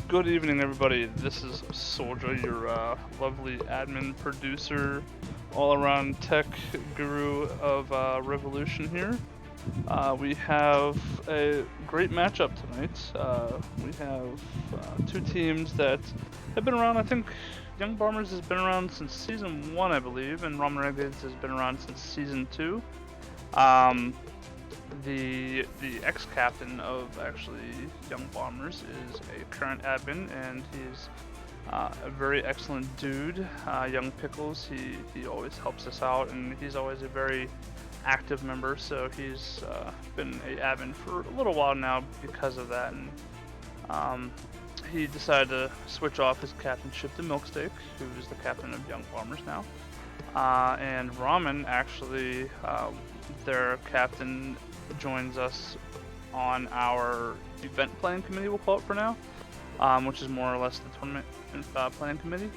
Good evening, everybody. This is Soldier, your lovely admin producer, all-around tech guru of Revolution here. We have a great matchup tonight. We have two teams that have been around. I think Young Bombers has been around since Season 1, I believe, and Ramen Renegades has been around since Season 2. The ex-captain of actually Young Bombers is a current admin, and he's a very excellent dude. Young Pickles, he always helps us out, and he's always a very active member. So he's been a admin for a little while now because of that, and he decided to switch off his captainship to Milksteak, who is the captain of Young Bombers now. And Ramen actually, their captain, joins us on our event planning committee, we'll call it for now, which is more or less the tournament planning committee.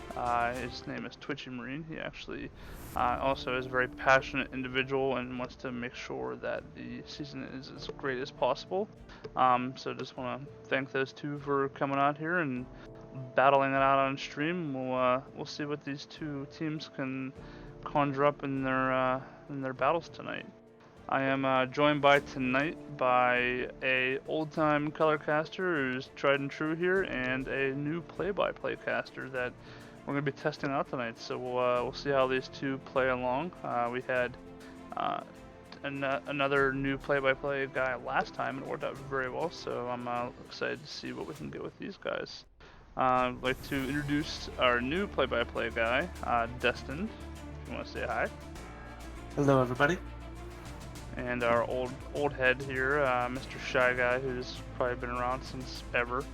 His name is Twitchy Marine. He actually also is a very passionate individual and wants to make sure that the season is as great as possible. So just want to thank those two for coming out here and battling it out on stream. We'll see what these two teams can conjure up in their battles tonight. I am joined tonight by a old-time color caster who's tried and true here, and a new play-by-play caster that we're going to be testing out tonight. So we'll see how these two play along. We had another new play-by-play guy last time, and it worked out very well. So I'm excited to see what we can get with these guys. I'd like to introduce our new play-by-play guy, Destin. If you want to say hi. Hello, everybody. And our old head here, Mr. Shy Guy, who's probably been around since ever.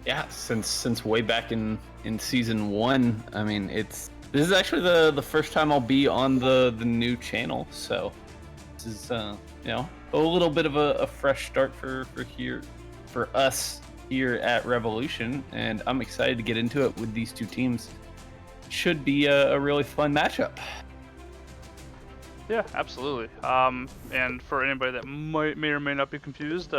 Yeah, since way back in season 1. I mean, this is actually the first time I'll be on the new channel, so this is a little bit of a fresh start for us here at Revolution, and I'm excited to get into it with these two teams. Should be a really fun matchup. Yeah, absolutely. And for anybody that may or may not be confused,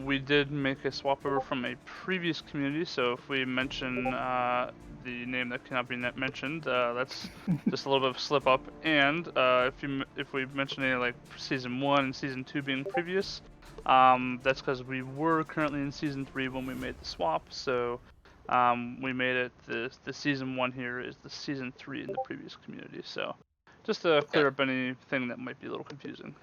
we did make a swap over from a previous community. So if we mention the name that cannot be mentioned, that's just a little bit of a slip up. And if we mention any like season 1 and season 2 being previous, that's because we were currently in season 3 when we made the swap. So we made it the season 1 here is the season 3 in the previous community. So just to clear up anything that might be a little confusing.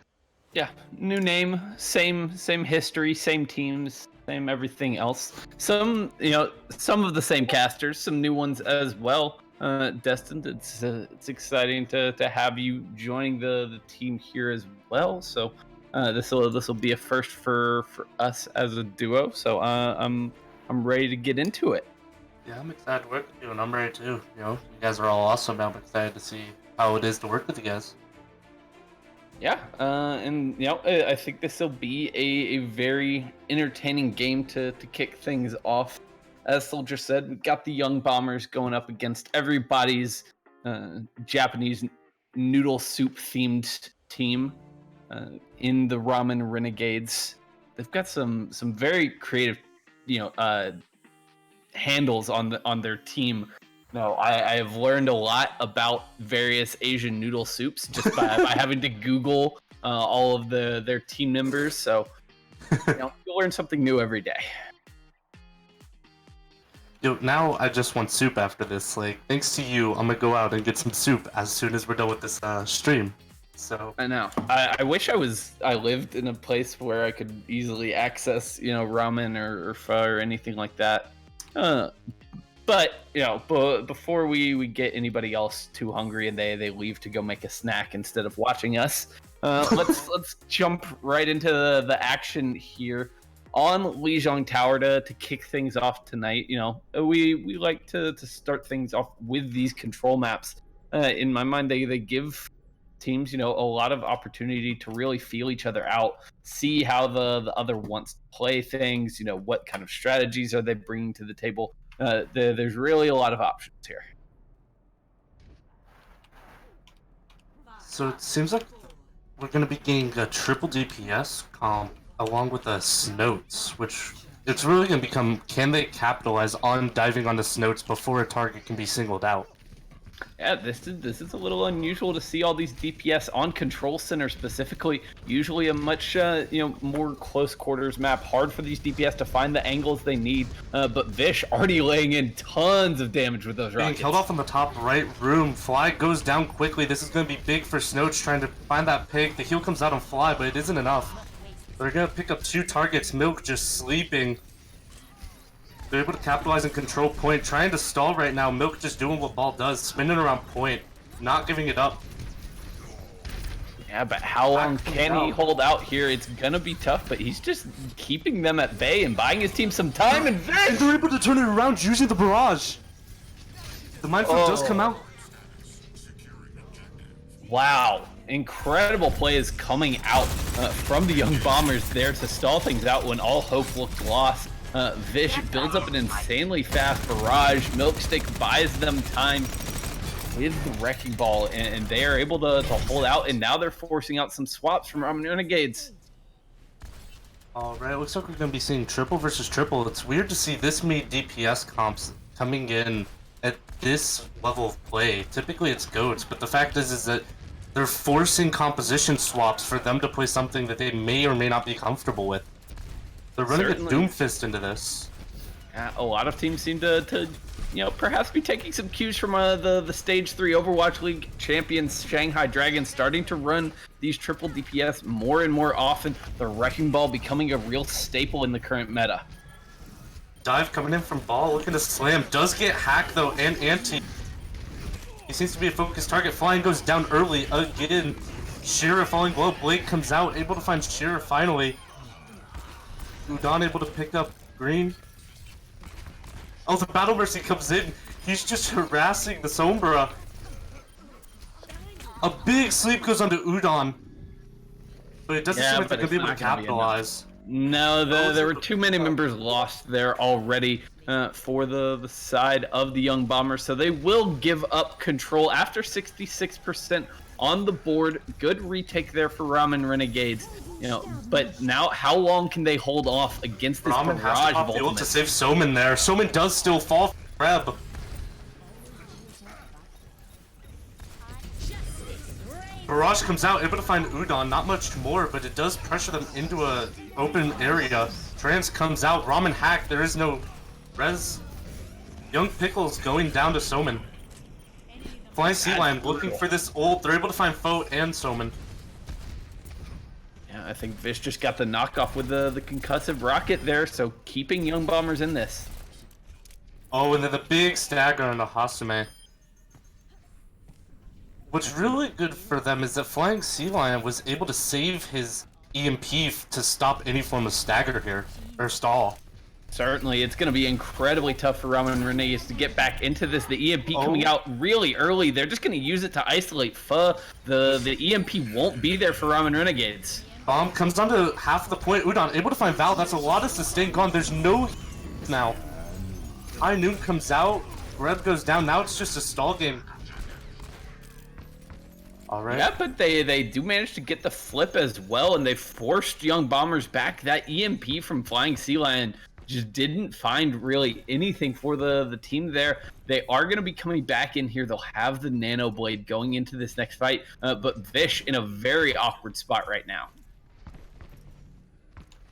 Yeah, new name, same history, same teams, same everything else. Some of the same casters, some new ones as well. Destined, it's exciting to have you joining the team here as well. So this will be a first for us as a duo. So I'm ready to get into it. Yeah, I'm excited to work with you, and I'm ready too. You guys are all awesome. I'm excited to see how it is to work with you guys. Yeah, and I think this will be a very entertaining game to kick things off. As Soldier said, we got the Young Bombers going up against everybody's Japanese noodle soup themed team in the Ramen Renegades. They've got some very creative, handles on their team. No, I have learned a lot about various Asian noodle soups just by having to Google all of their team members. So you learn something new every day. Now I just want soup after this. Like, thanks to you, I'm gonna go out and get some soup as soon as we're done with this stream. So I know. I wish I lived in a place where I could easily access ramen or pho or anything like that. But before we get anybody else too hungry and they leave to go make a snack instead of watching us, let's jump right into the action here on Lijiang Tower to kick things off tonight. We like to start things off with these control maps. In my mind, they give teams a lot of opportunity to really feel each other out, see how the other wants to play things. What kind of strategies are they bringing to the table. There's really a lot of options here. So it seems like we're going to be getting a triple DPS comp along with a Snoats, which It's really going to become, can they capitalize on diving on the Snoats before a target can be singled out? Yeah, this is a little unusual to see all these DPS on Control Center specifically. Usually a much more close quarters map, hard for these DPS to find the angles they need. But Vish already laying in tons of damage with those Being rockets. killed off in the top right room. Fly goes down quickly. This is going to be big for Snoats trying to find that pig. The heal comes out on Fly, but it isn't enough. They're going to pick up 2 targets. Milk just sleeping. They're able to capitalize and control point. Trying to stall right now. Milk just doing what Ball does. Spinning around point. Not giving it up. Yeah, but how long can he hold out here? It's gonna be tough, but he's just keeping them at bay and buying his team some time. And And they're able to turn it around using the barrage. The Mindful does come out. Wow, incredible plays coming out from the Young Bombers there to stall things out when all hope looked lost. Vish builds up an insanely fast barrage. Milkstick buys them time with the Wrecking Ball, and they are able to hold out, and now they're forcing out some swaps from Ramen Renegades. Alright, looks like we're going to be seeing triple versus triple. It's weird to see this many DPS comps coming in at this level of play. Typically it's GOATs, but the fact is that they're forcing composition swaps for them to play something that they may or may not be comfortable with. They're running a Doomfist into this. Yeah, a lot of teams seem to perhaps be taking some cues from the Stage 3 Overwatch League champions, Shanghai Dragons, starting to run these triple DPS more and more often. The Wrecking Ball becoming a real staple in the current meta. Dive coming in from Ball, looking to slam. Does get hacked though, and anti. He seems to be a focused target. Flying goes down early again. Shira falling low. Blake comes out, able to find Shira finally. Udon able to pick up Green. Oh, the Battle Mercy comes in. He's just harassing the Sombra. A big sleep goes onto Udon. But it doesn't seem like they're going to be able to capitalize. No, there were too many members lost there already for the side of the Young Bombers. So they will give up control after 66% on the board. Good retake there for Ramen Renegades. But now how long can they hold off against this Ramen barrage has to of pop the ult ultimates? to save Soman there. Soman does still fall for grab. Barrage comes out, able to find Udon, not much more, but it does pressure them into a open area. Trans comes out, Ramen hack, there is no res. Young Pickles going down to Soman. Flying Sea Lion looking for this ult, they're able to find Foe and Soman. Yeah, I think Vish just got the knockoff with the concussive rocket there, so keeping Young Bombers in this. Oh, and then the big stagger on the Hasume. What's really good for them is that Flying Sea Lion was able to save his EMP to stop any form of stagger here, or stall. Certainly, it's going to be incredibly tough for Ramen Renegades to get back into this. The EMP coming out really early. They're just going to use it to isolate Pho. The EMP won't be there for Ramen Renegades. Bomb comes down to half of the point. Udon able to find Val. That's a lot of sustain gone. There's no now. High Noon comes out. Greb goes down. Now it's just a stall game. Alright. Yeah, but they do manage to get the flip as well, and they forced Young Bombers back. That EMP from Flying Sea Lion just didn't find really anything for the team there. They are going to be coming back in here. They'll have the Nano Blade going into this next fight, but Vish in a very awkward spot right now.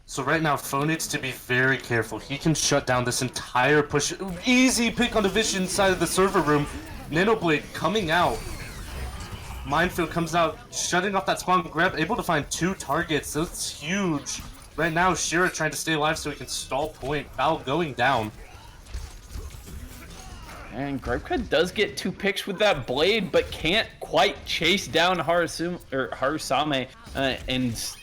So right now, Pho needs to be very careful. He can shut down this entire push. Easy pick on the Vision side of the server room. Nano Blade coming out. Minefield comes out, shutting off that spawn grab, able to find 2 targets. That's huge. Right now, Shira trying to stay alive so he can stall point. Val going down. And Gravecred does get 2 picks with that blade, but can't quite chase down Harusame. And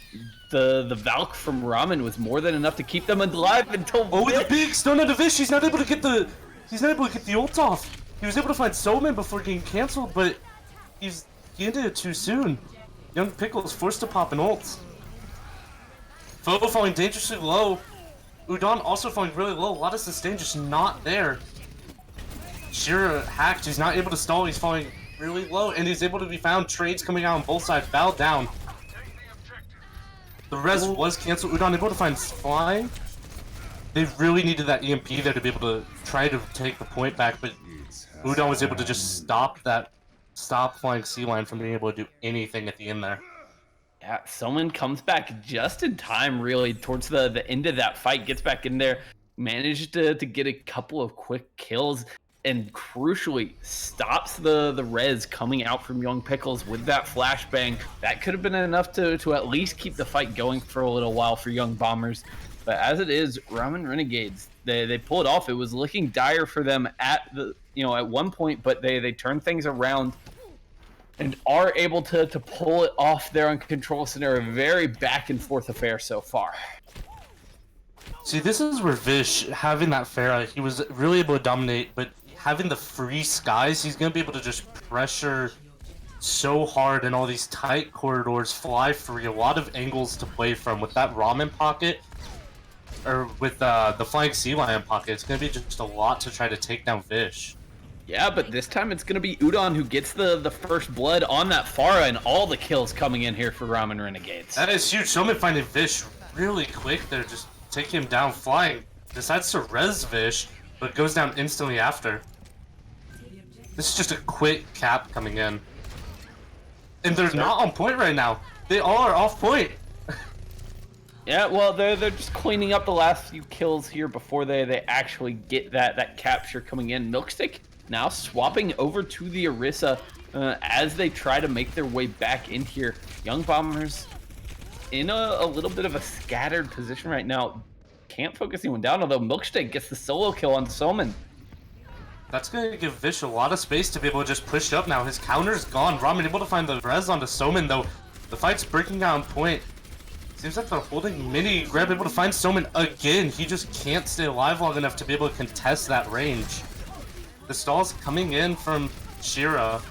the Valk from Ramen was more than enough to keep them alive until. Oh, with a big stun on the Vish, he's not able to get the ult off. He was able to find Soman before getting cancelled, but he ended it too soon. Young Pickles forced to pop an ult. Pho falling dangerously low. Udon also falling really low. A lot of sustain just not there. Shira hacked. He's not able to stall. He's falling really low, and he's able to be found. Trades coming out on both sides. Val down. The res was canceled. Udon able to find Flying. They really needed that EMP there to be able to try to take the point back, but Udon was able to just stop Flying Sea Lion from being able to do anything at the end there. Yeah, someone comes back just in time, really, towards the end of that fight, gets back in there, managed to get a couple of quick kills, and crucially stops the res coming out from Young Pickles with that flashbang. That could have been enough to at least keep the fight going for a little while for Young Bombers. But as it is, Ramen Renegades, they pull it off. It was looking dire for them at one point, but they turned things around and are able to pull it off there on Control Center. A very back and forth affair so far. See, this is where Vish, having that Pharah, he was really able to dominate, but having the free skies, he's going to be able to just pressure so hard in all these tight corridors, fly free, a lot of angles to play from. With that Ramen pocket, or with the Flying Sea Lion pocket, it's going to be just a lot to try to take down Vish. Yeah, but this time it's going to be Udon who gets the first blood on that Pharah, and all the kills coming in here for Ramen Renegades. That is huge. Someone finding Vish really quick there, just taking him down flying. Decides to res Vish, but goes down instantly after. This is just a quick cap coming in. And they're not on point right now. They all are off point. Yeah, well, they're just cleaning up the last few kills here before they actually get that capture coming in. Milkstick now swapping over to the Orisa as they try to make their way back in here. Young Bombers in a little bit of a scattered position right now. Can't focus anyone down, although Milkstick gets the solo kill on Soman. That's going to give Vish a lot of space to be able to just push up now. His counter's gone. Ramen able to find the res onto Soman, though. The fight's breaking down point. Seems like they're holding mini. Grab able to find Soman again. He just can't stay alive long enough to be able to contest that range. The stall's coming in from Shira.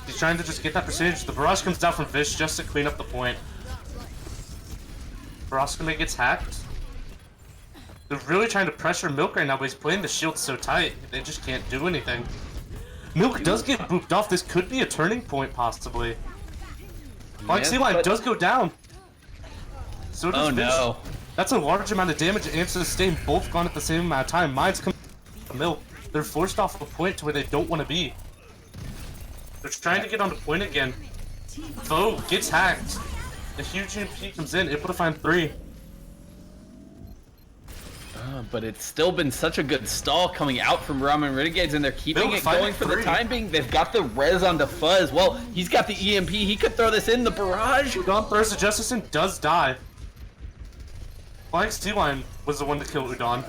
He's trying to just get that percentage. The barrage comes down from Vish just to clean up the point. Barascome gets hacked. They're really trying to pressure Milk right now, but he's playing the shield so tight, they just can't do anything. Milk does get booped off. This could be a turning point, possibly. Flying Sea Lion does go down. So does Vish. No. That's a large amount of damage and sustain, both gone at the same amount of time. Mine's coming from Milk. They're forced off a point to where they don't want to be. They're trying to get on the point again. Foe gets hacked. The huge EMP comes in, able to find 3. But it's still been such a good stall coming out from Ramen Renegades, and they're keeping it going for the time being. They've got the res on the Fuzz. Well, he's got the EMP. He could throw this in the barrage. Udon throws the Justice and does die. Flying Sea Lion was the one to kill Udon.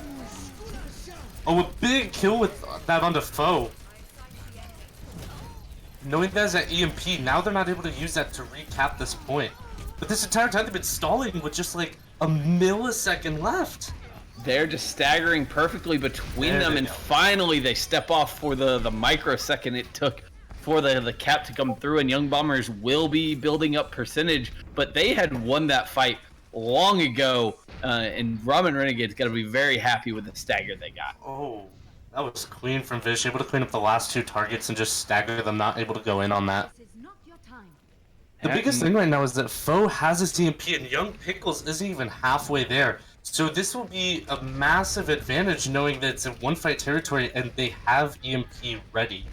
Oh, a big kill with that onto Foe. Knowing there's that EMP, now they're not able to use that to recap this point. But this entire time they've been stalling with just like a millisecond left. They're just staggering perfectly between them, and finally they step off for the microsecond it took for the cap to come through, and Young Bombers will be building up percentage, but they had won that fight long ago, and Ramen Renegade's got to be very happy with the stagger they got. Oh, that was clean from Vish, able to clean up the last 2 targets and just stagger them, not able to go in on that. The biggest thing right now is that Foe has his DMP and Young Pickles isn't even halfway there. So this will be a massive advantage knowing that it's in one fight territory and they have EMP ready.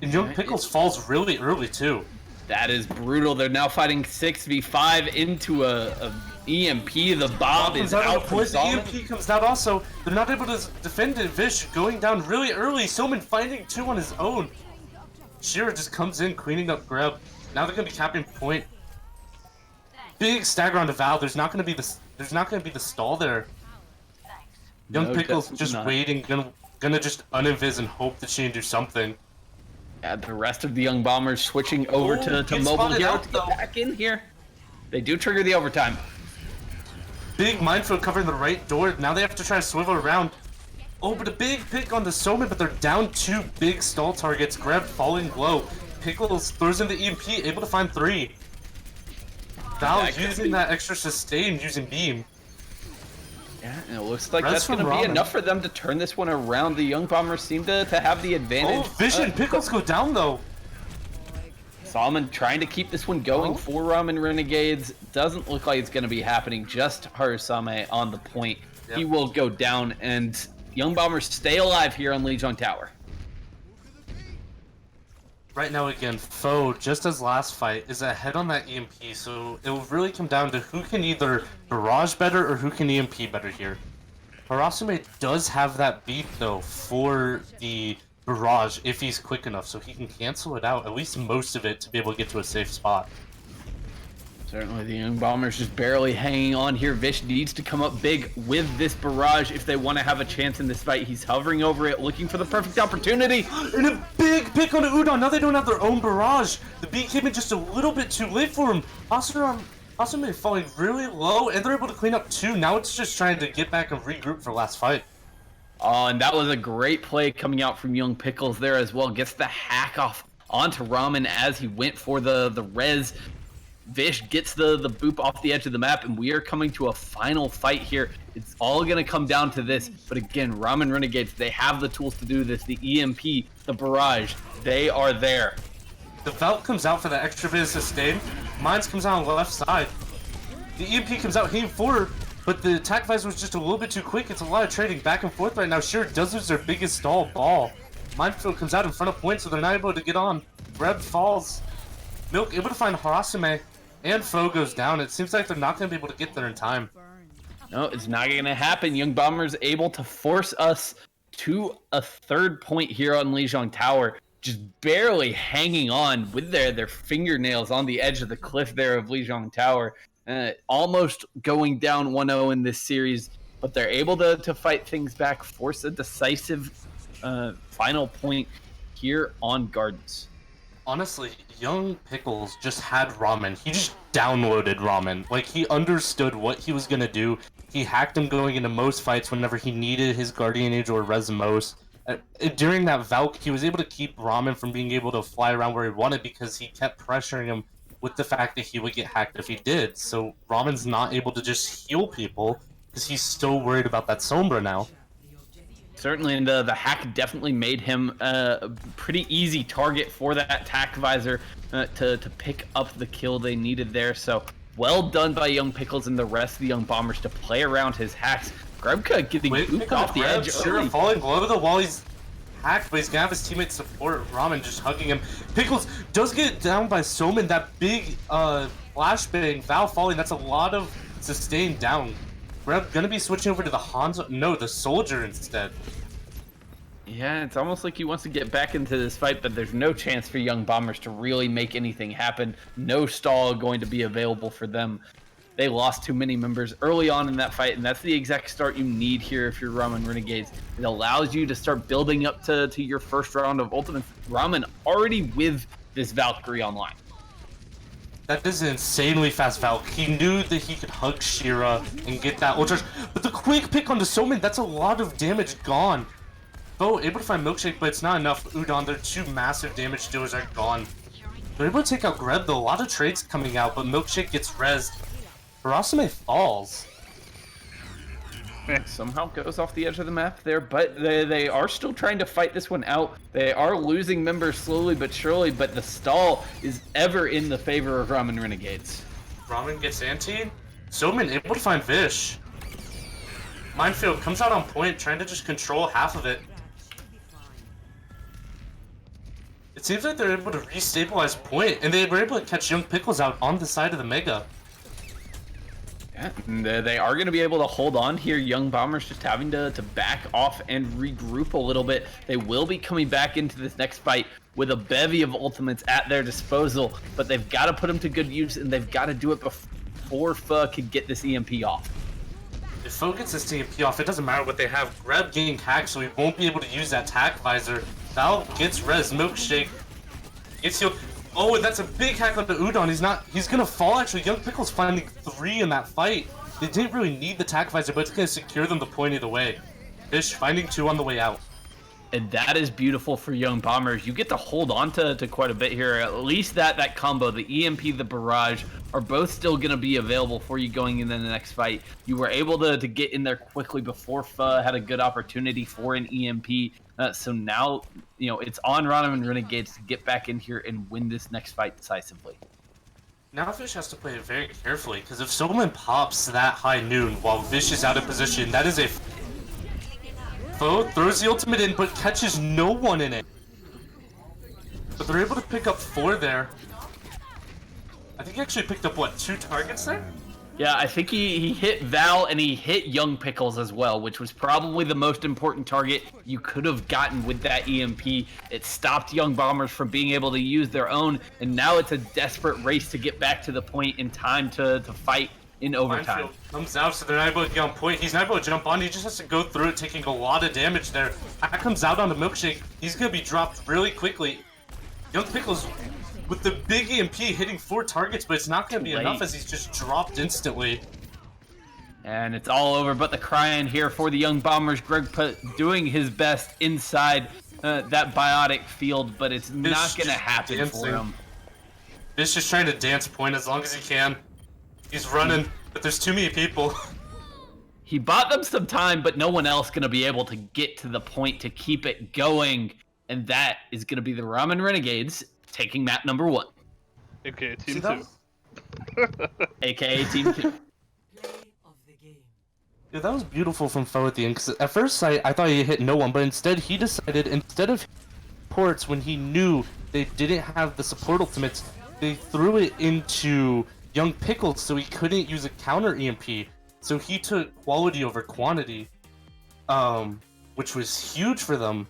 And Young Pickles falls really early too. That is brutal. They're now fighting 6v5 into a EMP. The Bob is out from the EMP comes out also. They're not able to defend it. Vish going down really early. Soman finding 2 on his own. Shira just comes in cleaning up Greb. Now they're gonna be capping point. Big stagger onto Val. There's not gonna be the stall there. Young Pickles just waiting, gonna just uninvis and hope that she can do something. Yeah, the rest of the Young Bombers switching over to Mobile Hero to get back in here. They do trigger the overtime. Big minefield covering the right door. Now they have to try to swivel around. Oh, but a big pick on the Soman, but they're down 2 big stall targets. Grab falling low. Pickles throws in the EMP, able to find 3. Val's using that extra sustain using Beam. Yeah, and it looks like that's going to be enough for them to turn this one around. The Young Bombers seem to have the advantage. Oh, Vish and Pickles go down though. Solomon trying to keep this one going for Ramen Renegades. Doesn't look like it's going to be happening. Just Harusame on the point. he will go down, and Young Bombers stay alive here on Lijiang Tower. Right now, again, Foe, just as last fight, is ahead on that EMP, so it will really come down to who can either barrage better or who can EMP better here. Harasume does have that beat, though, for the barrage if he's quick enough, so he can cancel it out, at least most of it, to be able to get to a safe spot. Certainly, the Young Bombers just barely hanging on here. Vish needs to come up big with this barrage if they want to have a chance in this fight. He's hovering over it, looking for the perfect opportunity. And a big pick on the Udon. Now they don't have their own barrage. The beat came in just a little bit too late for him. Asume falling really low, and they're able to clean up too. Now it's just trying to get back and regroup for last fight. Oh, and that was a great play coming out from Young Pickles there as well. Gets the hack off onto Ramen as he went for the res. Vish gets the boop off the edge of the map, and we are coming to a final fight here. It's all going to come down to this. But again, Ramen Renegades, they have the tools to do this. The EMP, the barrage, they are there. The Valk comes out for the extra bit of sustain. Mines comes out on the left side. The EMP comes out hitting forward, but the attack visor was just a little bit too quick. It's a lot of trading back and forth right now. Sure, does lose their biggest stall ball. Minefield comes out in front of point, so they're not able to get on. Reb falls. Milk able to find Harasume. And Foe goes down. It seems like they're not going to be able to get there in time. No, it's not going to happen. Young Bombers able to force us to a third point here on Lijiang Tower. Just barely hanging on with their fingernails on the edge of the cliff there of Lijiang Tower. Almost going down 1-0 in this series. But they're able to fight things back, force a decisive final point here on Gardens. Honestly, Young Pickles just had Ramen. He just downloaded Ramen. Like, he understood what he was gonna do. He hacked him going into most fights whenever he needed his Guardian Angel or Res most. During that Valk, he was able to keep Ramen from being able to fly around where he wanted because he kept pressuring him with the fact that he would get hacked if he did. So Ramen's not able to just heal people because he's still worried about that Sombra now. Certainly, and the hack definitely made him a pretty easy target for that attack visor to pick up the kill they needed there. So well done by Young Pickles and the rest of the Young Bombers to play around his hacks. Grebka getting booped off the edge early. Falling low though while he's hacked, but he's gonna have his teammates support. Ramen just hugging him. Pickles does get down by Soman. That big flashbang, Val falling. That's a lot of sustained down. We're gonna be switching over to the Hanzo. No, the Soldier instead. Yeah, it's almost like he wants to get back into this fight, but there's no chance for Young Bombers to really make anything happen. No stall going to be available for them. They lost too many members early on in that fight, and that's the exact start you need here if you're Ramen Renegades. It allows you to start building up to your first round of Ultimate. Ramen already with this Valkyrie online. That is an insanely fast Valk. He knew that he could hug Shira and get that ultra. But the quick pick on the Soman, that's a lot of damage gone. Bo able to find Milkshake, but it's not enough. Udon, their two massive damage dealers are gone. They're able to take out Greb though. A lot of trades coming out, but Milkshake gets rezzed. Harasume falls. Somehow goes off the edge of the map there, but they are still trying to fight this one out. They are losing members slowly but surely, but the stall is ever in the favor of Ramen Renegades. Ramen gets anti. Soman able to find Vish. Minefield comes out on point, trying to just control half of it. It seems like they're able to restabilize point, and they were able to catch Young Pickles out on the side of the Mega. Yeah, and they are going to be able to hold on here. Young Bombers just having to back off and regroup a little bit. They will be coming back into this next fight with a bevy of ultimates at their disposal, but they've got to put them to good use, and they've got to do it before Pho can get this EMP off. If Pho gets this EMP off, it doesn't matter what they have. Greb getting hacked, so he won't be able to use that tack visor. Val gets res, Milkshake gets healed. Oh, and that's a big hack on the Udon. He's gonna fall actually. Young Pickles finding 3 in that fight. They didn't really need the tack visor, but it's gonna secure them the point either way. Fish finding 2 on the way out. And that is beautiful for Young Bombers. You get to hold on to quite a bit here. At least that combo, the EMP, the barrage, are both still going to be available for you going into the next fight. You were able to get in there quickly before Pho had a good opportunity for an EMP. So now, it's on Ramen Renegades to get back in here and win this next fight decisively. Now Fish has to play it very carefully, because if Soman pops that high noon while Fish is out of position, that is a foe, throws the ultimate in, but catches no one in it. But they're able to pick up 4 there. I think he actually picked up, what, 2 targets there? Yeah, I think he hit Val and he hit Young Pickles as well, which was probably the most important target you could have gotten with that EMP. It stopped Young Bombers from being able to use their own, and now it's a desperate race to get back to the point in time to fight in overtime. Minefield comes out, so they're not able to get on point. He's not able to jump on. He just has to go through it, taking a lot of damage there. That comes out on the Milkshake. He's going to be dropped really quickly. Young Pickles with the big EMP hitting 4 targets, but it's not going to be enough as he's just dropped instantly. And it's all over but the crying here for the Young Bombers. Greg doing his best inside that biotic field, but it's not going to happen for him. He's just trying to dance point as long as he can. He's running, but there's too many people. He bought them some time, but no one else going to be able to get to the point to keep it going. And that is going to be the Ramen Renegades taking map number 1. AKA Team 2. AKA Team 2. Dude, that was beautiful from Foe at the end, because at first sight, I thought he hit no one, but instead he decided, instead of ports when he knew they didn't have the support ultimates, they threw it into Young Pickles so he couldn't use a counter EMP. So he took quality over quantity, which was huge for them.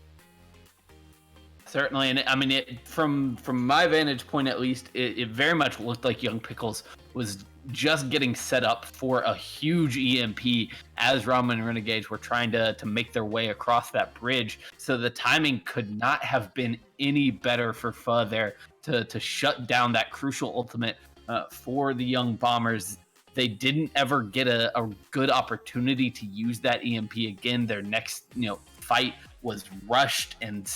Certainly, and I mean, from my vantage point at least, it very much looked like Young Pickles was just getting set up for a huge EMP as Ramen and Renegades were trying to make their way across that bridge. So the timing could not have been any better for Pho there to shut down that crucial ultimate for the Young Bombers. They didn't ever get a good opportunity to use that EMP again. Their next fight was rushed and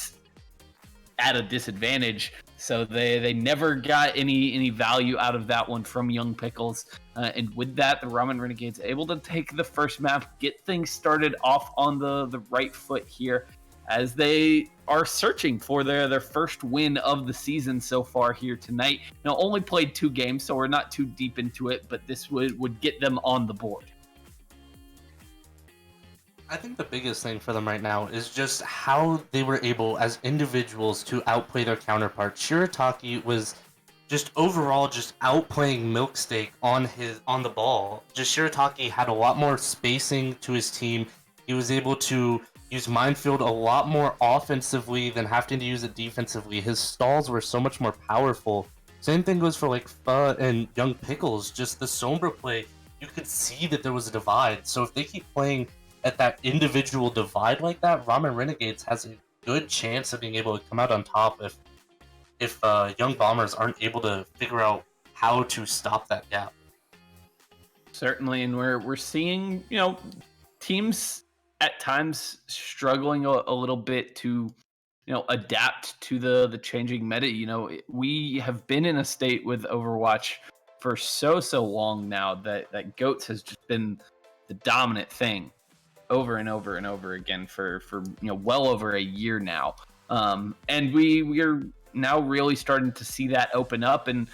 at a disadvantage, so they never got any value out of that one from Young Pickles, and with that, the Ramen Renegades able to take the first map, get things started off on the right foot here, as they are searching for their first win of the season so far here tonight. Now, only played 2 games, so we're not too deep into it, but this would get them on the board. I think the biggest thing for them right now is just how they were able, as individuals, to outplay their counterparts. Shirataki was just overall just outplaying Milksteak on the ball. Just Shirataki had a lot more spacing to his team. He was able to use Minefield a lot more offensively than having to use it defensively. His stalls were so much more powerful. Same thing goes for like Pho and Young Pickles. Just the Sombra play, you could see that there was a divide. So if they keep playing at that individual divide like that, Ramen Renegades has a good chance of being able to come out on top if Young Bombers aren't able to figure out how to stop that gap. Certainly, and we're seeing teams at times struggling a little bit to adapt to the changing meta. We have been in a state with Overwatch for so long now that GOATS has just been the dominant thing over and over and over again for well over a year now, and we are now really starting to see that open up, and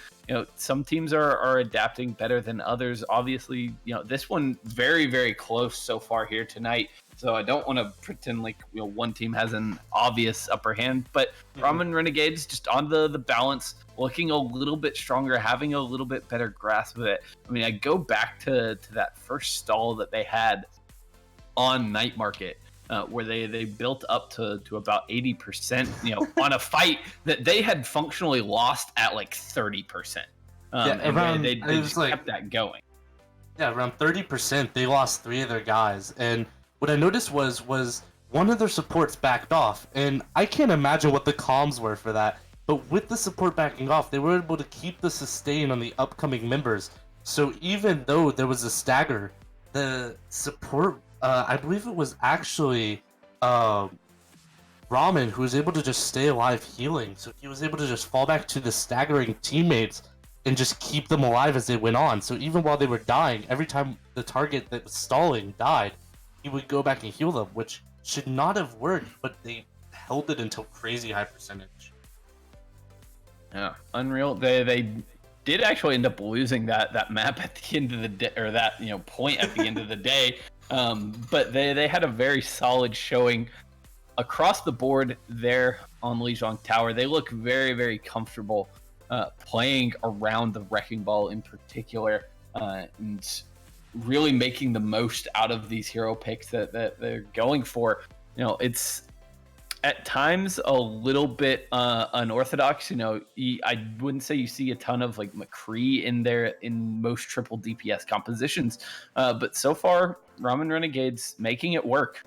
some teams are adapting better than others. Obviously, this one very close so far here tonight, so I don't want to pretend like one team has an obvious upper hand, but Ramen Renegades just on the balance, looking a little bit stronger, having a little bit better grasp of it. I mean, I go back to that first stall that they had on Night Market, where they built up to about 80%, on a fight that they had functionally lost at like 30%. They just kept that going. Yeah, around 30%, they lost 3 of their guys, and what I noticed was one of their supports backed off, and I can't imagine what the comms were for that, but with the support backing off, they were able to keep the sustain on the upcoming members. So even though there was a stagger, the support, I believe it was actually Ramen who was able to just stay alive healing. So he was able to just fall back to the staggering teammates and just keep them alive as they went on. So even while they were dying, every time the target that was stalling died, he would go back and heal them, which should not have worked, but they held it until crazy high percentage. Yeah, unreal. They did actually end up losing that map at the end of the day, or that point at the end of the day. But they had a very solid showing across the board there on Lijiang Tower. They look very, very comfortable playing around the Wrecking Ball in particular, and really making the most out of these hero picks that they're going for. It's at times a little bit unorthodox. I wouldn't say you see a ton of like McCree in most triple DPS compositions, but so far Ramen Renegade's making it work.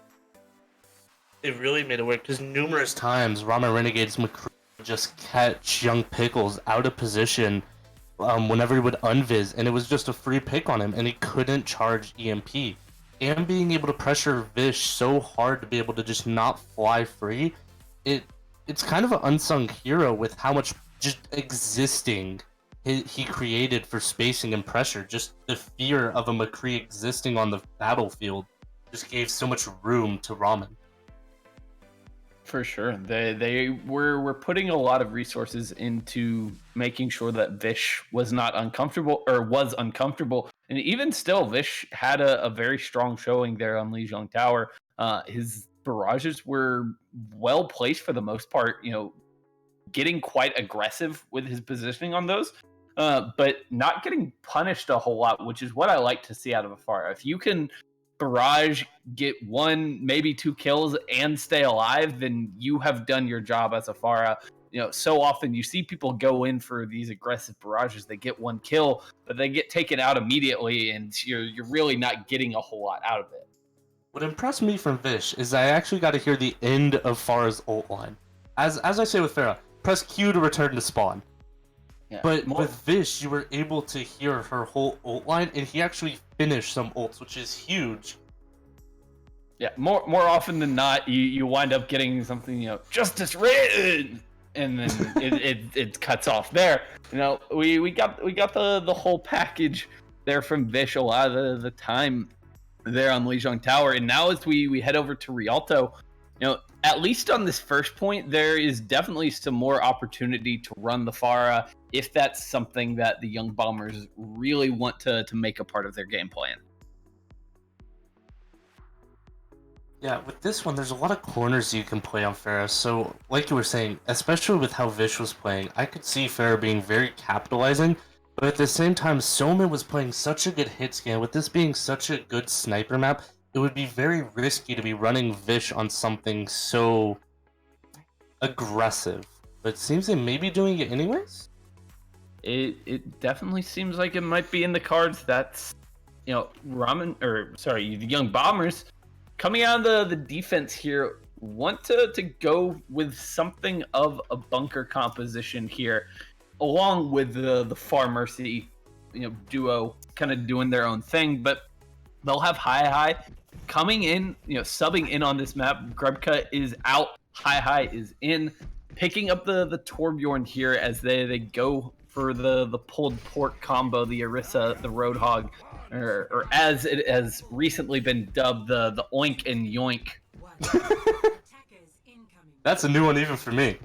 It really made it work because numerous times Ramen Renegade's McCree would just catch Young Pickles out of position whenever he would unviz, and it was just a free pick on him, and he couldn't charge EMP. And being able to pressure Vish so hard to be able to just not fly free, it's kind of an unsung hero with how much just existing he created for spacing and pressure. Just the fear of a McCree existing on the battlefield just gave so much room to Ramen. For sure. They were putting a lot of resources into making sure that Vish was uncomfortable. And even still, Vish had a very strong showing there on Lijiang Tower. His barrages were well placed for the most part, getting quite aggressive with his positioning on those, but not getting punished a whole lot, which is what I like to see out of a Pharah. If you can barrage, get 1, maybe 2 kills and stay alive, then you have done your job as a Pharah. So often you see people go in for these aggressive barrages, they get 1 kill, but they get taken out immediately, and you're really not getting a whole lot out of it. What impressed me from Vish is I actually got to hear the end of Pharah's ult line. As I say with Pharah, press Q to return to spawn. Yeah, but with Vish, you were able to hear her whole ult line, and he actually finished some ults, which is huge. Yeah, more often than not, you wind up getting something, justice written, and then it cuts off there. We got the whole package there from Vish a lot of the time there on Lijiang Tower, and now as we head over to Rialto, at least on this first point, there is definitely some more opportunity to run the Pharah if that's something that the Young Bombers really want to make a part of their game plan. Yeah, with this one, there's a lot of corners you can play on Pharah. So, like you were saying, especially with how Vish was playing, I could see Pharah being very capitalizing. But at the same time, Soman was playing such a good hit scan. With this being such a good sniper map, it would be very risky to be running Vish on something so aggressive. But it seems they may be doing it anyways? It definitely seems like it might be in the cards. That's, the Young Bombers coming out of the defense here want to go with something of a bunker composition here, along with the Far Mercy, duo kind of doing their own thing. But they'll have High coming in, subbing in on this map. Grebka is out, High is in, picking up the Torbjorn here as they go for the pulled pork combo, the Orisa, the Roadhog, or as it has recently been dubbed, the Oink and Yoink. That's a new one even for me.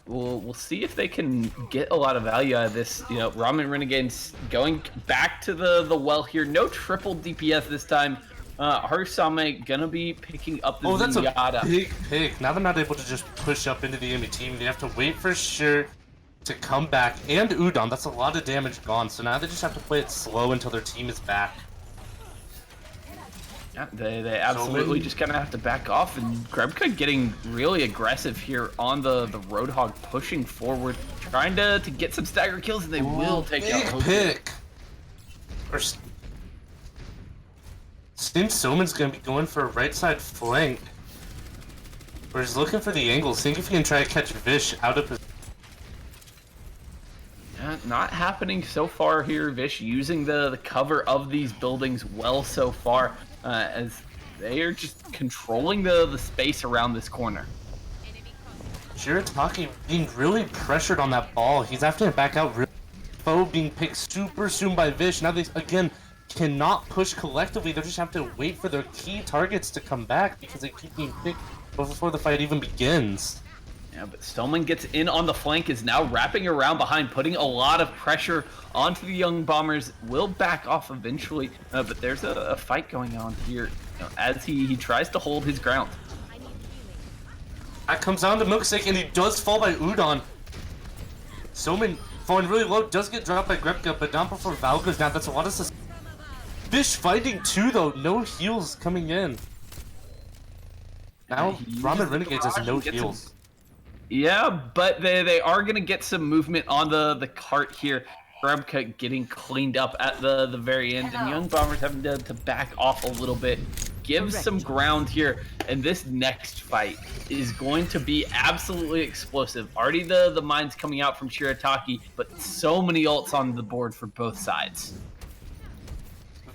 We'll see if they can get a lot of value out of this. Ramen Renegade's going back to the well here. No triple DPS this time. Harusame gonna be picking up the Zenyatta. That's a big pick. Now they're not able to just push up into the enemy team. They have to wait for sure to come back. And Udon, that's a lot of damage gone. So now they just have to play it slow until their team is back. Yeah, they absolutely just gonna have to back off, and Grebka getting really aggressive here on the Roadhog, pushing forward, trying to get some stagger kills, and they will take out Big pick. Seems Soman's gonna be going for a right side flank. Or he's looking for the angle, seeing if he can try to catch Vish out of his. Not happening so far here. Vish using the cover of these buildings well so far, as they are just controlling the space around this corner. Shirataki being really pressured on that ball. He's having to back out. Foe being picked super soon by Vish. Now they again cannot push collectively. They just have to wait for their key targets to come back because they keep being picked before the fight even begins. Yeah, but Stoneman gets in on the flank, is now wrapping around behind, putting a lot of pressure onto the Young Bombers. Will back off eventually, but there's a fight going on here, as he tries to hold his ground. That comes down to Milkshake, and he does fall by Udon. Stoneman falling really low, does get dropped by Grepka, but not before Val goes down. That's a lot of Fish fighting too, though. No heals coming in. Now, Ramen Renegades has no heals. Yeah, but they are going to get some movement on the cart here. Grabka getting cleaned up at the very end, and Young Bombers having to back off a little bit. Give some ground here, and this next fight is going to be absolutely explosive. Already the mines coming out from Shirataki, but so many ults on the board for both sides.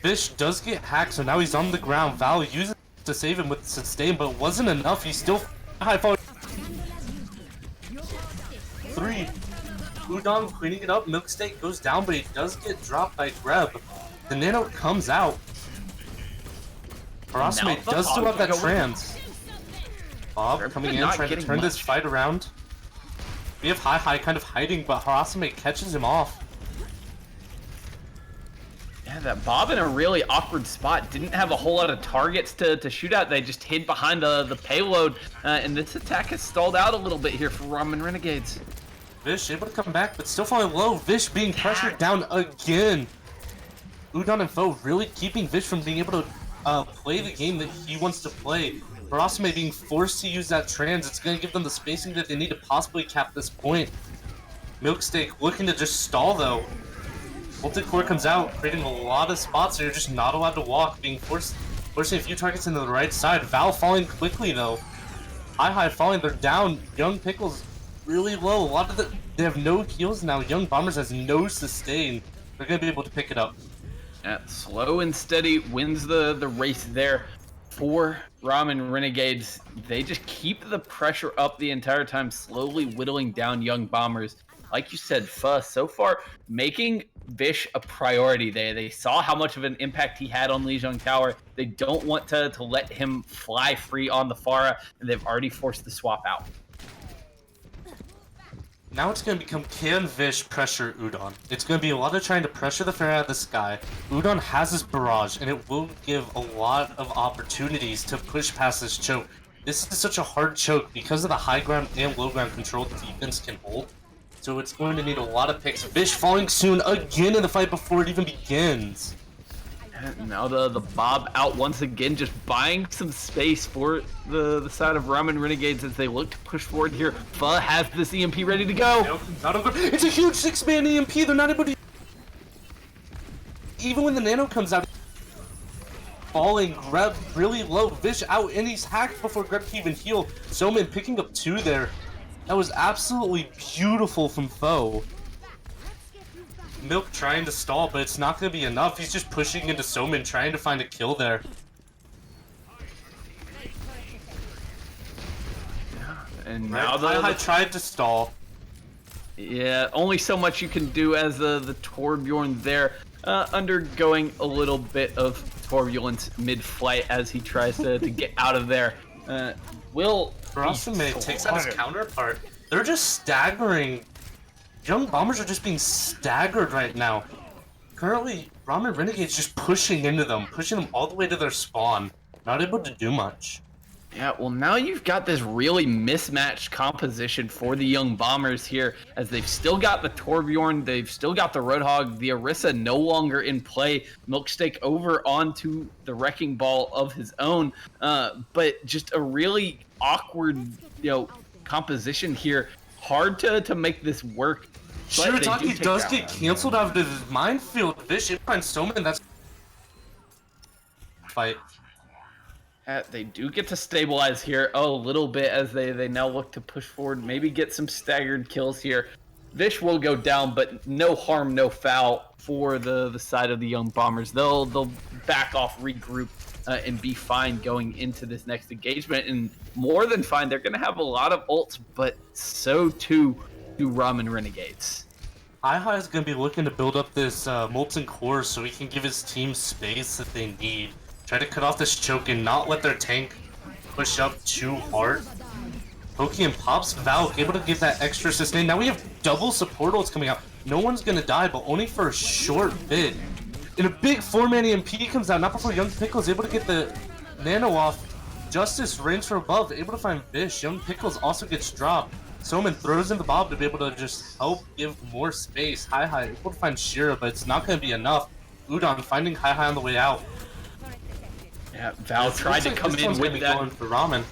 Fish does get hacked, so now he's on the ground. Val uses it to save him with sustain, but it wasn't enough. He's still high falling. 3. Udon cleaning it up. Milksteak goes down, but he does get dropped by Greb. The Nano comes out. Harasame does still have that trans. Bob coming in, trying to turn this fight around. We have Hi kind of hiding, but Harasame catches him off. Yeah, that Bob in a really awkward spot. Didn't have a whole lot of targets to shoot at. They just hid behind the payload. And this attack has stalled out a little bit here for Ramen Renegades. Vish able to come back, but still falling low. Vish being pressured down again. Udon and Foe really keeping Vish from being able to play the game that he wants to play. Harasame being forced to use that trans. It's going to give them the spacing that they need to possibly cap this point. Milksteak looking to just stall, though. Multi-core comes out, creating a lot of spots that you're just not allowed to walk, being forcing a few targets into the right side. Val falling quickly, though. Hi falling, they're down. Young Pickles really low. A lot of they have no heals now. Young Bombers has no sustain. They're going to be able to pick it up. Yeah, slow and steady wins the race there for Ramen Renegades. They just keep the pressure up the entire time, slowly whittling down Young Bombers. Like you said, Fuss, so far, making Vish a priority. They saw how much of an impact he had on Lijiang Tower. They don't want to let him fly free on the Pharah, and they've already forced the swap out. Now it's going to become, can Vish pressure Udon? It's going to be a lot of trying to pressure the Pharah out of the sky. Udon has his barrage, and it will give a lot of opportunities to push past this choke. This is such a hard choke because of the high ground and low ground control the defense can hold. So it's going to need a lot of picks. Vish falling soon again in the fight before it even begins. And now the Bob out once again, just buying some space for the side of Ramen Renegades as they look to push forward here. Pha has this EMP ready to go. It's a huge 6-man EMP. They're not able to... Even when the Nano comes out, falling, Greb really low. Vish out, and he's hacked before Greb can even heal. Zoman picking up 2 there. That was absolutely beautiful from Foe. Milk trying to stall, but it's not going to be enough. He's just pushing into Soman, trying to find a kill there. And now I tried to stall. Yeah, only so much you can do as the Torbjorn there, undergoing a little bit of turbulence mid-flight as he tries to get out of there. Harasame takes out his counterpart. They're just staggering. Young Bombers are just being staggered right now. Currently, Ramen Renegade's just pushing into them, pushing them all the way to their spawn. Not able to do much. Yeah, well, now you've got this really mismatched composition for the Young Bombers here, as they've still got the Torbjorn, they've still got the Roadhog, the Orisa no longer in play, Milksteak over onto the Wrecking Ball of his own, but just a really awkward, composition here. Hard to make this work. Shirataki does get canceled out of his minefield. Vish finds Soman. That's fight. They do get to stabilize here a little bit as they now look to push forward, maybe get some staggered kills here. Vish will go down, but no harm, no foul for the side of the Young Bombers. They'll back off, regroup, and be fine going into this next engagement. And more than fine, they're going to have a lot of ults, but so too do Ramen Renegades. Hi is going to be looking to build up this molten core so he can give his team space that they need. Try to cut off this choke and not let their tank push up too hard. Pokey and pops Valk, able to give that extra sustain. Now we have double support ults coming out. No one's gonna die, but only for a short bit. And a big 4-man EMP comes out, not before Young Pickle's able to get the nano off. Justice range from above, able to find Vish. Young Pickles also gets dropped. Soman throws in the bomb to be able to just help give more space. Hi able to find Shira, but it's not gonna be enough. Udon finding Hi on the way out. Yeah, Val tried to come in with that. Going for Ramen.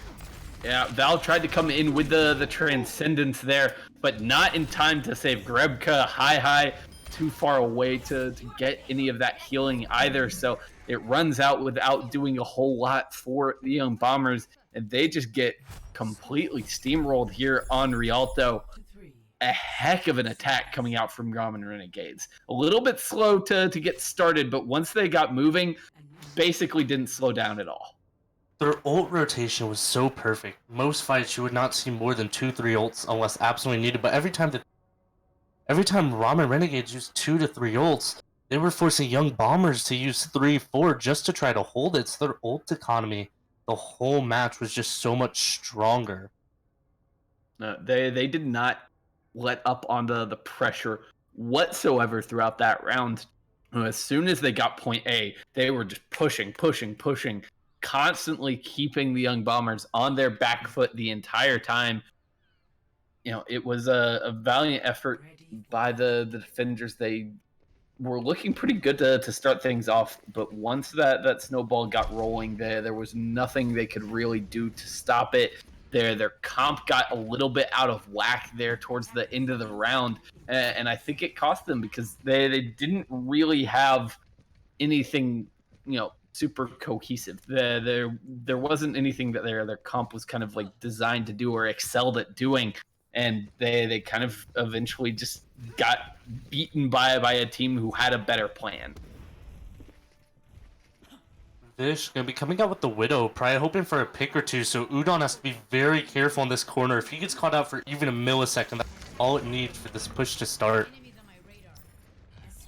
Yeah, Val tried to come in with the transcendence there, but not in time to save Grebka. Hi, too far away to get any of that healing either. So it runs out without doing a whole lot for the Young Bombers, and they just get completely steamrolled here on Rialto. A heck of an attack coming out from Ramen Renegades. A little bit slow to get started, but once they got moving, basically didn't slow down at all. Their ult rotation was so perfect. Most fights you would not see more than 2-3 ults unless absolutely needed, but every time Ramen Renegades used 2 to 3 ults, they were forcing Young Bombers to use 3-4 just to try to hold it. So their ult economy, the whole match was just so much stronger. They did not let up on the pressure whatsoever throughout that round. As soon as they got point A, they were just pushing, constantly keeping the Young Bombers on their back foot the entire time. You know, it was a valiant effort by the defenders. They were looking pretty good to start things off, but once that snowball got rolling, there was nothing they could really do to stop it. Their comp got a little bit out of whack there towards the end of the round, and I think it cost them because they didn't really have anything, you know, super cohesive. There wasn't anything that their comp was kind of like designed to do or excelled at doing, and they kind of eventually just got beaten by a team who had a better plan. Vish gonna be coming out with the Widow, probably hoping for a pick or two, so Udon has to be very careful in this corner. If he gets caught out for even a millisecond, that's all it needs for this push to start.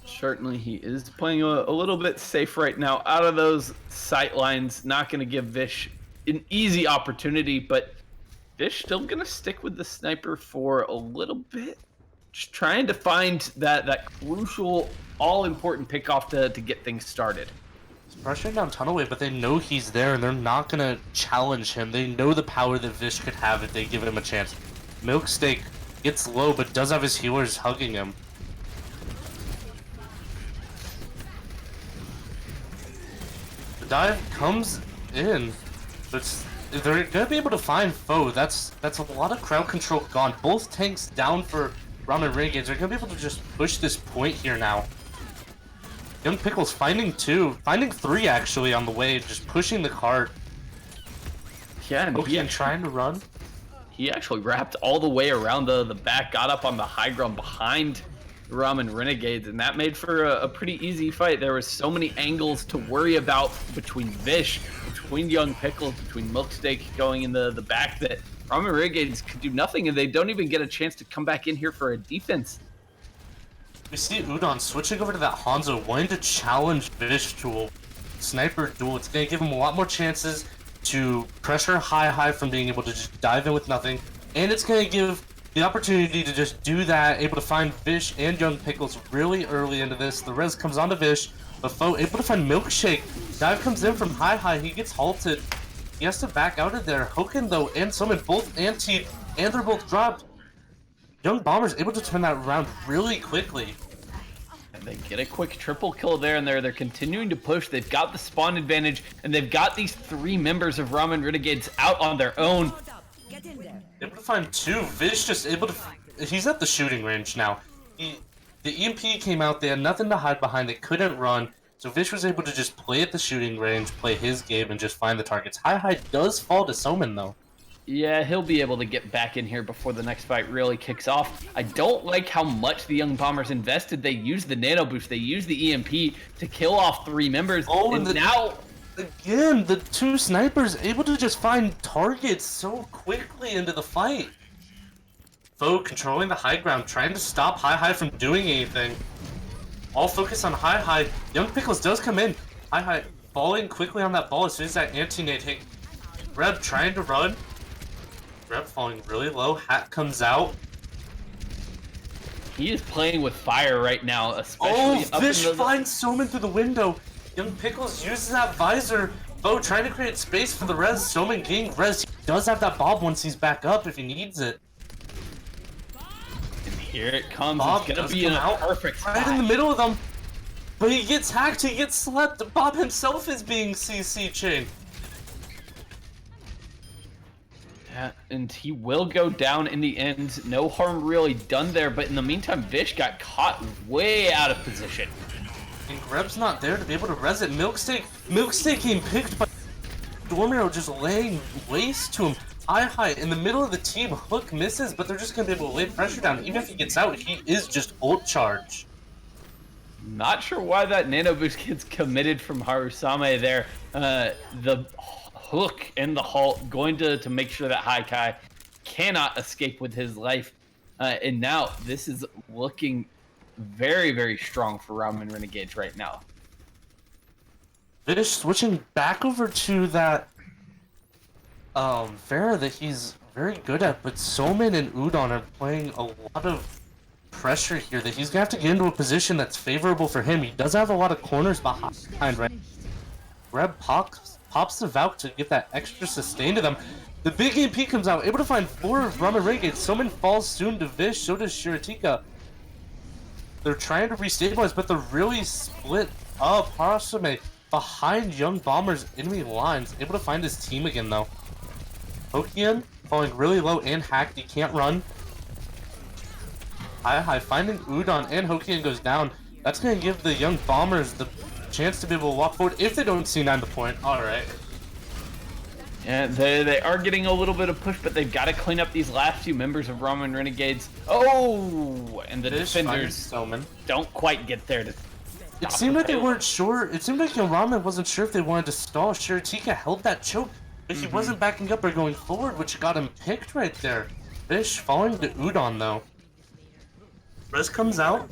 Certainly he is playing a little bit safe right now out of those sight lines. Not going to give Vish an easy opportunity, but Vish still going to stick with the sniper for a little bit. Just trying to find that crucial, all-important pickoff to get things started. He's pressuring down Tunnelway, but they know he's there, and they're not going to challenge him. They know the power that Vish could have if they give him a chance. Milksteak gets low, but does have his healers hugging him. The dive comes in, but they're gonna be able to find foe. That's a lot of crowd control gone. Both tanks down for Ramen Renegades. They're gonna be able to just push this point here now. Young Pickle's finding 2, finding 3 actually on the way, just pushing the cart. Yeah, and Okian trying to run. He actually wrapped all the way around the back, got up on the high ground behind Ramen Renegades, and that made for a pretty easy fight. There was so many angles to worry about between Vish, between Young Pickles, between Milksteak going in the back that Ramen Renegades could do nothing, and they don't even get a chance to come back in here for a defense. We see Udon switching over to that Hanzo, wanting to challenge Vish to a sniper duel. It's going to give him a lot more chances to pressure Hi from being able to just dive in with nothing, and it's going to give the opportunity to just do that, able to find Vish and Young Pickles really early into this. The res comes onto Vish, but foe able to find Milkshake. Dive comes in from Hi, he gets halted. He has to back out of there. Hoken though and Summon both antied, and they're both dropped. Young Bombers able to turn that around really quickly. And they get a quick triple kill there, and they're continuing to push. They've got the spawn advantage, and they've got these 3 members of Ramen Renegades out on their own. Able to find 2. Vish just able to... He's at the shooting range now. The EMP came out, they had nothing to hide behind, they couldn't run. So Vish was able to just play at the shooting range, play his game, and just find the targets. Hi does fall to Soman though. Yeah, he'll be able to get back in here before the next fight really kicks off. I don't like how much the Young Bombers invested. They used the nano boost, they used the EMP to kill off 3 members. Oh, and now... Again, the 2 snipers able to just find targets so quickly into the fight. Foe controlling the high ground, trying to stop Hi from doing anything. All focus on Hi. Young Pickles does come in. Hi falling quickly on that ball as soon as that anti-nade hit. Reb trying to run. Rep falling really low. Hat comes out. He is playing with fire right now, especially Oh, up Fish in the... finds Soman through the window. Young Pickles uses that visor. Bo trying to create space for the res. Soman getting res. He does have that bob once he's back up if he needs it. And here it comes. Bob It's gonna does be in come a out perfect spot. right in the middle of them. But he gets hacked. He gets slept. Bob himself is being CC chained. Yeah, and he will go down in the end. No harm really done there, but in the meantime, Vish got caught way out of position. And Greb's not there to be able to res it. Milksteak getting picked by Dormiro, just laying waste to him. High in the middle of the team. Hook misses, but they're just gonna be able to lay pressure down. Even if he gets out, he is just ult charge. Not sure why that nano boost gets committed from Harusame there. The hook and the halt going to make sure that Haikai cannot escape with his life. And now this is looking very, very strong for Ramen Renegades right now. Vish switching back over to that Pharah that he's very good at, but Soman and Udon are playing a lot of pressure here that he's gonna have to get into a position that's favorable for him. He does have a lot of corners behind right. Greb pops the Valk to give that extra sustain to them. The big EMP comes out, able to find 4 Ramen Renegades. Soman falls soon to Vish, so does Shiratika. They're trying to restabilize, but they're really split up. Harasame behind Young Bomber's enemy lines, able to find his team again though. Hokian falling really low and hacked, he can't run. High finding Udon and Hokian goes down. That's gonna give the Young Bombers the chance to be able to walk forward if they don't see 9 the point. Alright. And they are getting a little bit of push, but they've got to clean up these last few members of Ramen Renegades. Oh, and the defenders don't quite get there to. It seemed like they weren't sure. It seemed like Ramen wasn't sure if they wanted to stall. Shiratika held that choke, but he wasn't backing up or going forward, which got him picked right there. Fish falling to Udon though. Res comes out.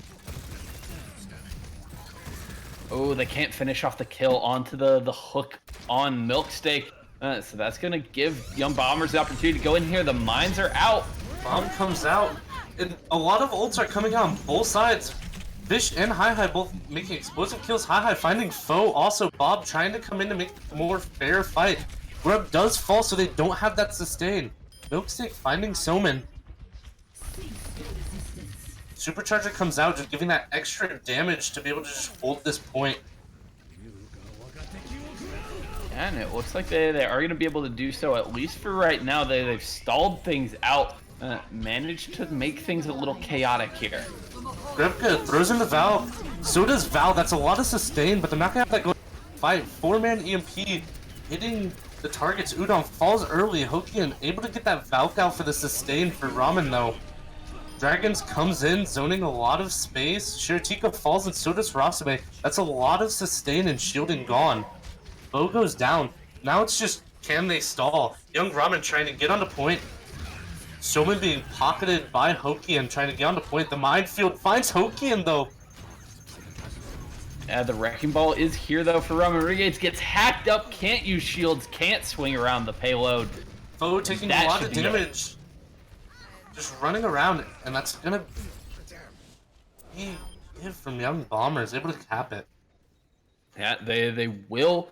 Oh, they can't finish off the kill onto the hook on Milksteak. So that's going to give Young Bombers the opportunity to go in here. The mines are out. Bomb comes out. And a lot of ults are coming out on both sides. Fish and Hi both making explosive kills. Hi finding foe. Also, Bob trying to come in to make a more fair fight. Grub does fall, so they don't have that sustain. Milksteak finding Soman. Supercharger comes out, just giving that extra damage to be able to just hold this point. And it looks like they are going to be able to do so, at least for right now. They've stalled things out, managed to make things a little chaotic here. Grebka throws in the Val. So does Val. That's a lot of sustain, but they're not going to have that go fight. 4-man EMP hitting the targets. Udon falls early. Hokian able to get that Valk out for the sustain for Ramen, though. Dragons comes in, zoning a lot of space. Shiratika falls, and so does Rasame. That's a lot of sustain and shielding gone. Bo goes down. Now it's just, can they stall? Young Ramen trying to get onto point. Soman being pocketed by Hokian, trying to get onto point. The minefield finds Hokian, though. The Wrecking Ball is here, though, for Ramen Renegades. Gets hacked up, can't use shields, can't swing around the payload. Foe taking a lot of damage. Just running around, and that's gonna be it from Young Bombers, able to cap it. Yeah, they will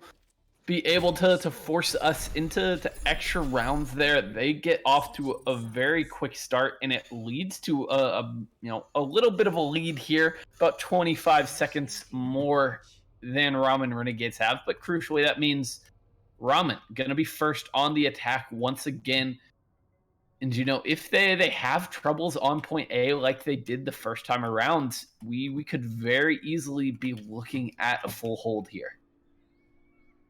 be able to force us into extra rounds there. They get off to a very quick start, and it leads to a little bit of a lead here, about 25 seconds more than Ramen Renegades have. But crucially, that means Ramen gonna be first on the attack once again. And if they have troubles on point A like they did the first time around, we could very easily be looking at a full hold here.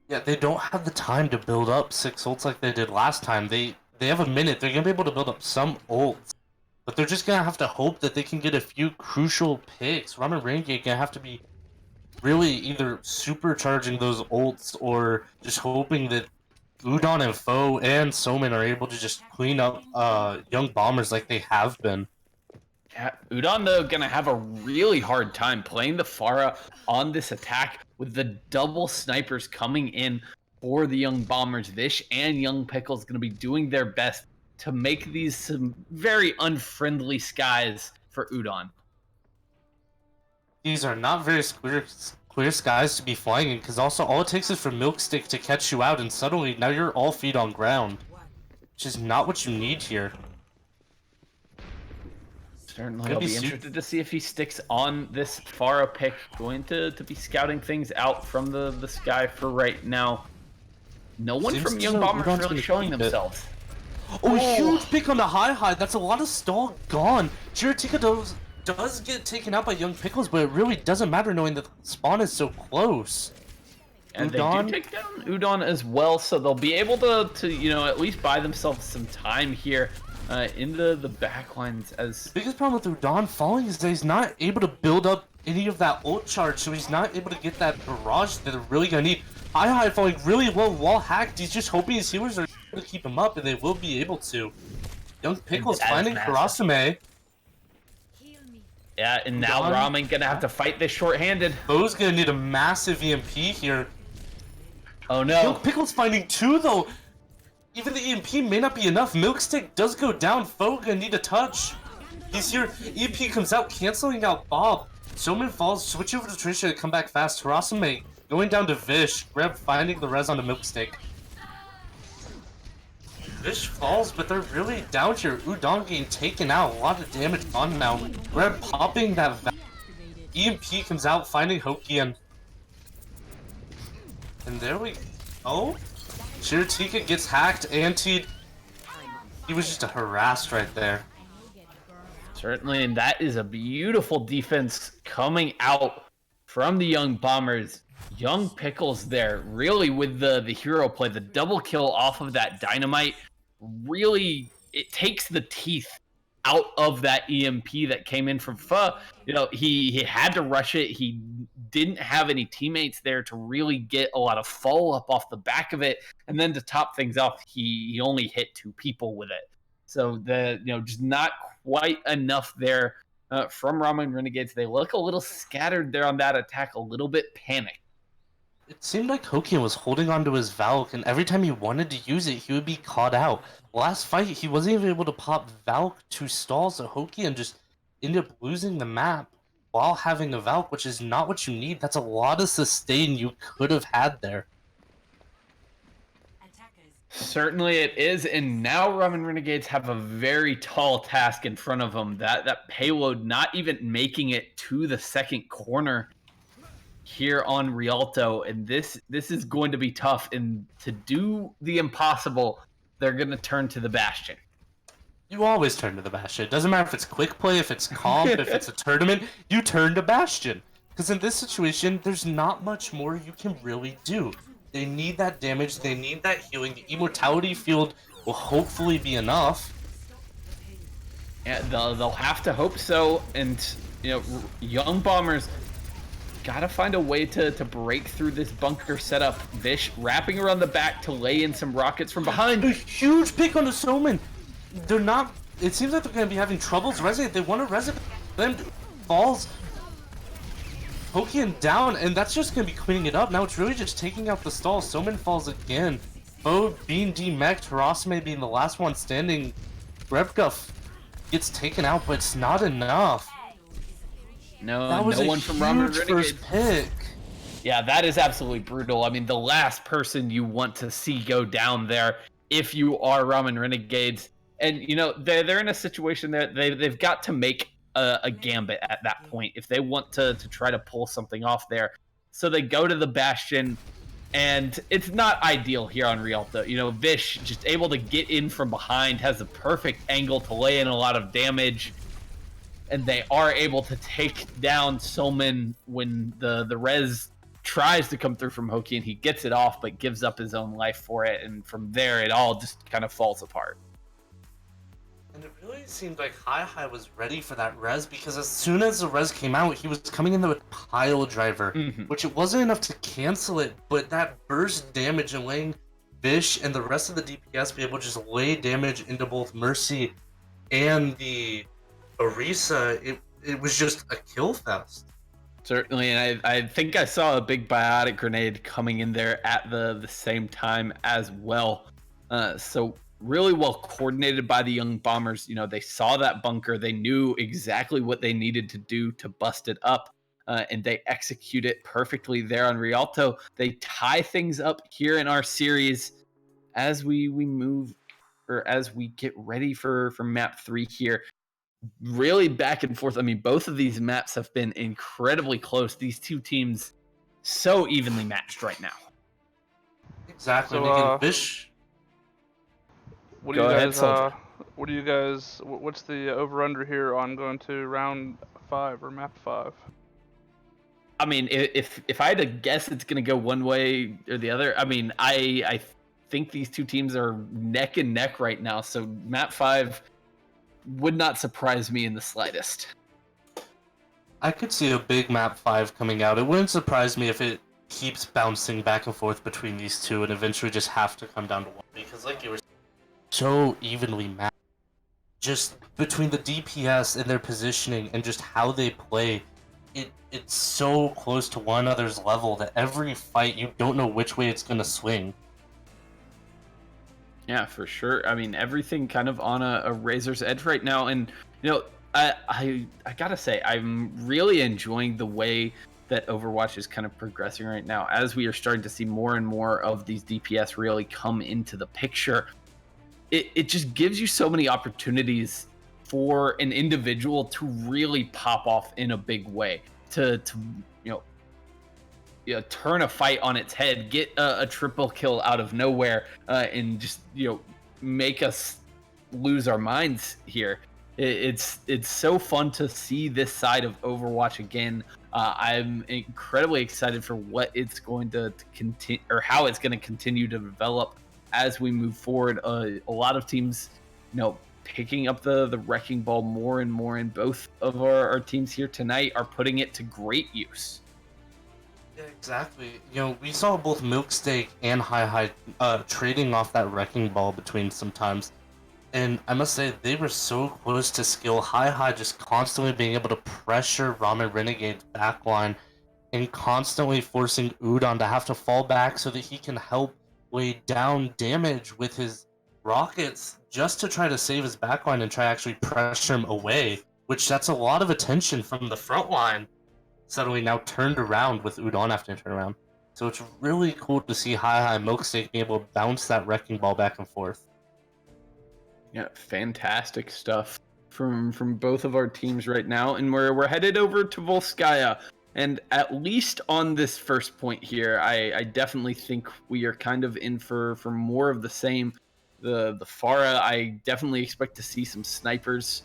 Yeah, they don't have the time to build up 6 ults like they did last time. They have a minute. They're gonna be able to build up some ults, but they're just gonna have to hope that they can get a few crucial picks. Ramen Renegade gonna have to be really either supercharging those ults or just hoping that Udon and Foe and Soman are able to just clean up Young Bombers like they have been. Yeah, Udon, though, gonna have a really hard time playing the Pharah on this attack with the double snipers coming in for the Young Bombers. Vish and Young Pickle's gonna be doing their best to make these some very unfriendly skies for Udon. These are not very clear skies to be flying in, because also all it takes is for Milkstick to catch you out, and suddenly now you're all feet on ground, which is not what you need here. Certainly, I'll be interested to see if he sticks on this Pharah pick. Going to be scouting things out from the sky for right now. No one from Young Bombers really showing themselves. Oh, huge pick on the high. That's a lot of stall gone. Chiritika does get taken out by Young Pickles, but it really doesn't matter knowing that the spawn is so close. And Udon? They do take down Udon as well, so they'll be able to at least buy themselves some time here in the backlines. As the biggest problem with Udon falling is that he's not able to build up any of that ult charge, so he's not able to get that barrage that they're really gonna need. High falling really well, wall hacked. He's just hoping his healers are able to keep him up, and they will be able to. Young Pickles finding Karasume. Yeah, and now Ramen gonna have to fight this short-handed. Bo's gonna need a massive EMP here. Oh no. Young Pickles finding 2 though. Even the EMP may not be enough. Milkstick does go down. Fo gonna need a touch. He's here. EMP comes out, canceling out Bob. Soman falls, switch over to Trisha to come back fast. Harasame going down to Vish. Greb finding the res on the Milkstick. Vish falls, but they're really down here. Udon getting taken out. A lot of damage on now. Greb popping that EMP comes out, finding Hokian. And there we go. Chiritika gets hacked, antied. He was just harassed right there. Certainly, and that is a beautiful defense coming out from the Young Bombers. Young Pickles there, really with the hero play, the double kill off of that dynamite. Really, it takes the teeth out of that EMP that came in from Pho. He had to rush it. He didn't have any teammates there to really get a lot of follow-up off the back of it. And then to top things off, he only hit 2 people with it. So just not quite enough there from Ramen Renegades. They look a little scattered there on that attack, a little bit panicked. It seemed like Hokian was holding onto his Valk, and every time he wanted to use it, he would be caught out. Last fight, he wasn't even able to pop Valk to stall, so Hokian just ended up losing the map while having a Valk, which is not what you need. That's a lot of sustain you could have had there. Certainly it is, and now Ramen Renegades have a very tall task in front of them. That payload not even making it to the second corner here on Rialto, and this is going to be tough. And to do the impossible, they're going to turn to the Bastion. You always turn to the Bastion. It doesn't matter if it's quick play, if it's comp, if it's a tournament, you turn to Bastion. Because in this situation, there's not much more you can really do. They need that damage, they need that healing. The Immortality Field will hopefully be enough. Yeah, they'll have to hope so. And, Young Bombers gotta find a way to break through this bunker setup. Vish wrapping around the back to lay in some rockets from behind. A huge pick on the Soman. They're not... It seems like they're going to be having troubles resing it. They want to res it. Then falls. Hokian down, and that's just going to be cleaning it up. Now it's really just taking out the stall. Soman falls again. Bo being demeched. Harasame being the last one standing. Rebguff gets taken out, but it's not enough. No, that was no one from Ramen Renegade. First pick. Yeah, that is absolutely brutal. I mean, the last person you want to see go down there if you are Ramen Renegades. And, they're in a situation that they've got to make a gambit at that point if they want to try to pull something off there. So they go to the Bastion, and it's not ideal here on Rialto. Vish just able to get in from behind, has the perfect angle to lay in a lot of damage. And they are able to take down Soman when the res tries to come through from Hoki, and he gets it off, but gives up his own life for it. And from there, it all just kind of falls apart. And it really seemed like Hi was ready for that res, because as soon as the res came out, he was coming in there with Pile Driver, which it wasn't enough to cancel it, but that burst damage and letting Vish and the rest of the DPS be able to just lay damage into both Mercy and the Orisa, it was just a kill fest. Certainly, and I think I saw a big biotic grenade coming in there at the same time as well. So really well coordinated by the Young Bombers. You know, they saw that bunker, they knew exactly what they needed to do to bust it up, and they execute it perfectly there on Rialto. They tie things up here in our series as we move, or as we get ready for map 3 here. Really back and forth. I mean, both of these maps have been incredibly close. These two teams so evenly matched right now. Exactly. So, and again, Vish. What do Go you ahead, guys? Soldier. What do you guys? What's the over under here on going to round 5 or map 5? I mean, if I had to guess, it's going to go one way or the other. I mean, I think these two teams are neck and neck right now. So map 5 would not surprise me in the slightest. I could see a big map 5 coming out. It wouldn't surprise me if it keeps bouncing back and forth between these two and eventually just have to come down to one. Because like you were saying, so evenly matched. Just between the DPS and their positioning and just how they play, it's so close to one another's level that every fight you don't know which way it's going to swing. Yeah, for sure. I mean, everything kind of on a razor's edge right now. And, you know, I gotta say, I'm really enjoying the way that Overwatch is kind of progressing right now as we are starting to see more and more of these DPS really come into the picture. It just gives you so many opportunities for an individual to really pop off in a big way, to turn a fight on its head, get a triple kill out of nowhere, and just make us lose our minds here. It's so fun to see this side of Overwatch again. I'm incredibly excited for what it's going to continue, or how it's going to continue to develop as we move forward. A lot of teams, picking up the wrecking ball more and more, and both of our teams here tonight are putting it to great use. Yeah, exactly. We saw both Milksteak and Hi trading off that wrecking ball between sometimes. And I must say, they were so close to skill. Hi just constantly being able to pressure Ramen Renegade's backline and constantly forcing Udon to have to fall back so that he can help weigh down damage with his rockets just to try to save his backline and try to actually pressure him away, which that's a lot of attention from the front line. Suddenly now turned around with Udon after turn around. So it's really cool to see Hi and Milksteak being able to bounce that wrecking ball back and forth. Yeah, fantastic stuff from both of our teams right now, and we're headed over to Volskaya. And at least on this first point here, I definitely think we are kind of in for more of the same. The Pharah, I definitely expect to see some snipers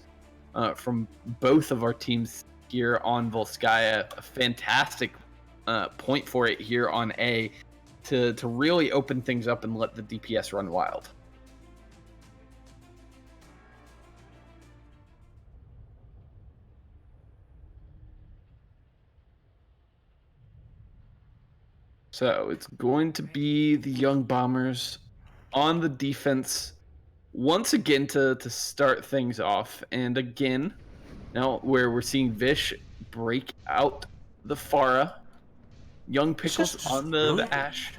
from both of our teams here on Volskaya. A fantastic point for it here on A to really open things up and let the DPS run wild. So it's going to be the Young Bombers on the defense once again to start things off. And again, now where we're seeing Vish break out the Pharah. Young Pickles on the Ash.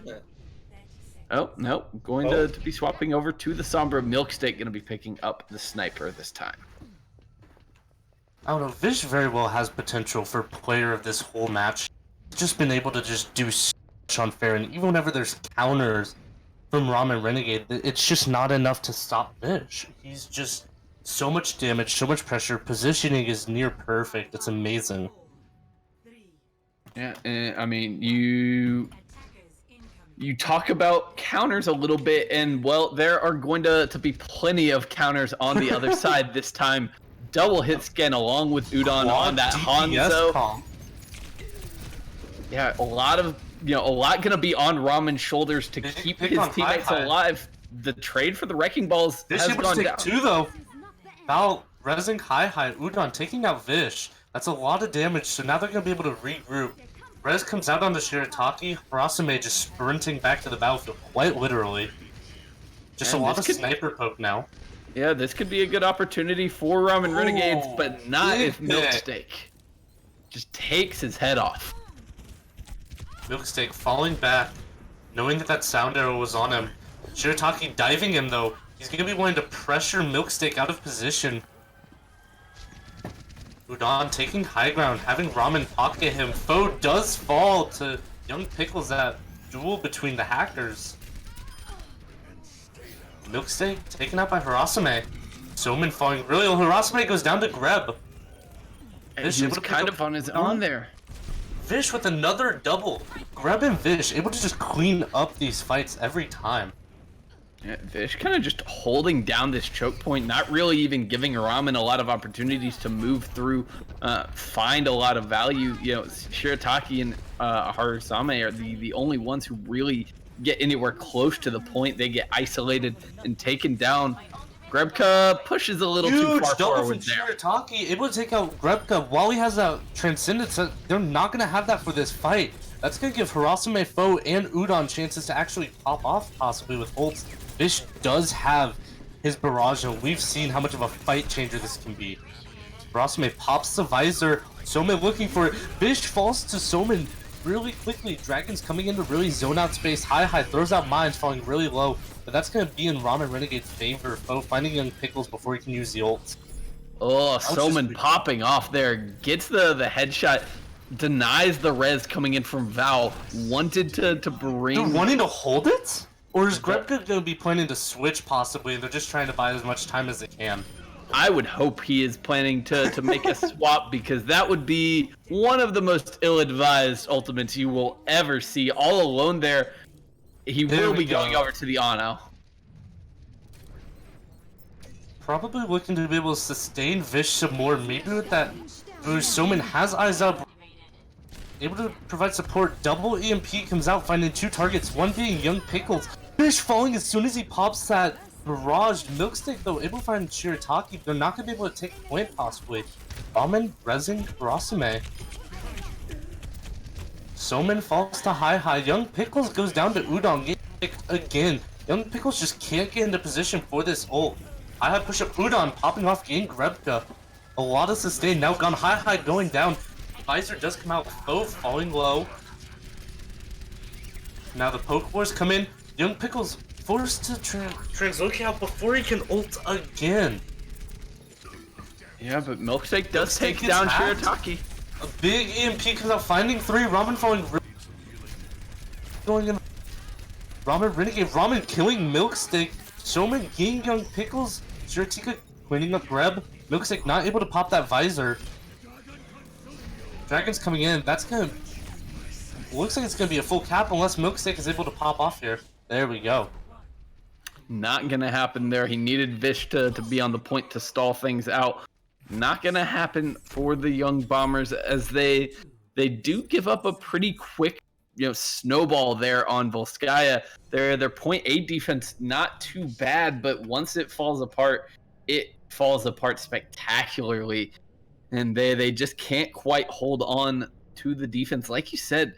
Oh, no. Going to be swapping over to the Sombra. Milksteak going to be picking up the Sniper this time. I don't know. Vish very well has potential for player of this whole match. He's just been able to just do so much unfair, and even whenever there's counters from Ramen Renegade, it's just not enough to stop Vish. He's just so much damage, so much pressure. Positioning is near perfect. It's amazing. Yeah, I mean, you talk about counters a little bit, and well, there are going to be plenty of counters on the other side this time. Double hit scan along with Udon on that Hanzo. Comp. Yeah, a lot going to be on Ramen's shoulders to keep his teammates alive. The trade for the wrecking balls has gone down. Two though. Val resing Hi Udon taking out Vish. That's a lot of damage, so now they're going to be able to regroup. Rez comes out on the Shirataki, Harasame just sprinting back to the battlefield, quite literally. Just a lot of sniper poke now. Yeah, this could be a good opportunity for Ramen Renegades, but not if Milksteak just takes his head off. Milksteak falling back, knowing that sound arrow was on him. Shirataki diving him though, He's gonna be wanting to pressure Milksteak out of position. Udon taking high ground, having Ramen pocket him. Foe does fall to Young Pickles, that duel between the hackers. Milksteak taken out by Hirasame. Soman falling really low. Hirasame goes down to Greb. Vish was kind of on his own there. Vish with another double. Greb and Vish able to just clean up these fights every time. Yeah, Vish kind of just holding down this choke point, not really even giving Ramen a lot of opportunities to move through, find a lot of value. You know, Shirataki and Harusame are the only ones who really get anywhere close to the point. They get isolated and taken down. Grebka pushes a little too far forward there. Shirataki able to take out Grebka while he has that Transcendence. They're not going to have that for this fight. That's going to give Hirasame, Foe, and Udon chances to actually pop off, possibly with ults. Vish does have his barrage, and we've seen how much of a fight changer this can be. Hirasame pops the visor. Soman looking for it. Vish falls to Soman really quickly. Dragon's coming in to really zone out space. High throws out mines, falling really low. But that's going to be in Ramen Renegade's favor. Foe finding Young Pickles before he can use the ult. Oh, Soman popping off there. Gets the headshot. Denies the res coming in from Val. Wanted to bring... They're wanting to hold it? Or is Grebka going to be planning to switch possibly, and they're just trying to buy as much time as they can? I would hope he is planning to make a swap, because that would be one of the most ill-advised ultimates you will ever see. All alone there, he will be going over to the Ano. Probably looking to be able to sustain Vish some more. Maybe with that boost, Soman has eyes up. Able to provide support. Double EMP comes out, finding two targets, one being Young Pickles. Vish falling as soon as he pops that barrage. Milksteak, though, able to find Shirataki. They're not going to be able to take the point, possibly. Ramen, Resin, Hirasame. Soman falls to high. Young Pickles goes down to Udon, getting picked again. Young Pickles just can't get into position for this ult. High push up Udon, popping off, getting Grebka. A lot of sustain, now gone high going down. Visor does come out, both falling low. Now the poke wars come in. Young Pickles forced to translocate out before he can ult again. Yeah, but Milkshake does take down Shirataki. A big EMP comes out, finding three. Ramen falling. Going in. Ramen Renegade. Ramen killing Milksteak. Soman getting Young Pickles. Shirataki cleaning up Greb. Milksteak not able to pop that visor. Dragon's coming in. That's gonna... Looks like it's gonna be a full cap unless Milksteak is able to pop off here. There we go. Not gonna happen there. He needed Vish to be on the point to stall things out. Not gonna happen for the Young Bombers, as they do give up a pretty quick, snowball there on Volskaya. Their point A defense not too bad, but once it falls apart spectacularly. And they just can't quite hold on to the defense. Like you said,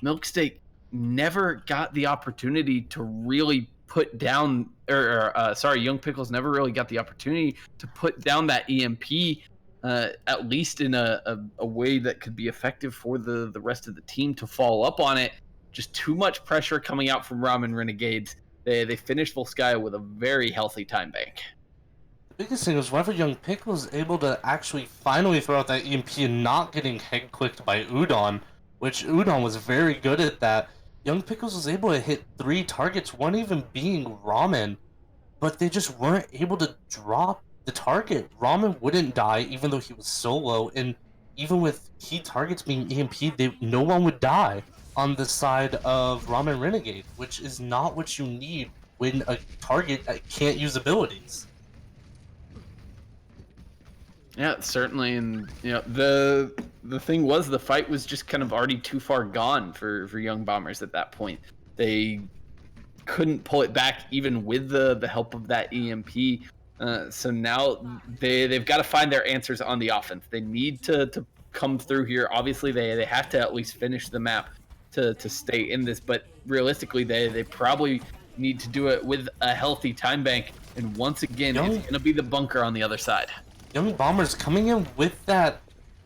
Milksteak never got the opportunity to really put down, Young Pickles never really got the opportunity to put down that EMP, at least in a way that could be effective for the rest of the team to follow up on it. Just too much pressure coming out from Ramen Renegades. They finished Volskaya with a very healthy time bank. The biggest thing was whenever Young Pickles was able to actually finally throw out that EMP and not getting head clicked by Udon, which Udon was very good at that. Young Pickles was able to hit 3 targets, one even being Ramen, but they just weren't able to drop the target. Ramen wouldn't die even though he was so low, and even with key targets being EMP, no one would die on the side of Ramen Renegade, which is not what you need when a target can't use abilities. Yeah, certainly, and the thing was, the fight was just kind of already too far gone for Young Bombers at that point. They couldn't pull it back even with the help of that EMP. So now they've got to find their answers on the offense. They need to come through here. Obviously, they have to at least finish the map to stay in this, but realistically, they probably need to do it with a healthy time bank. And once again, it's going to be the bunker on the other side. Young Bombers coming in with that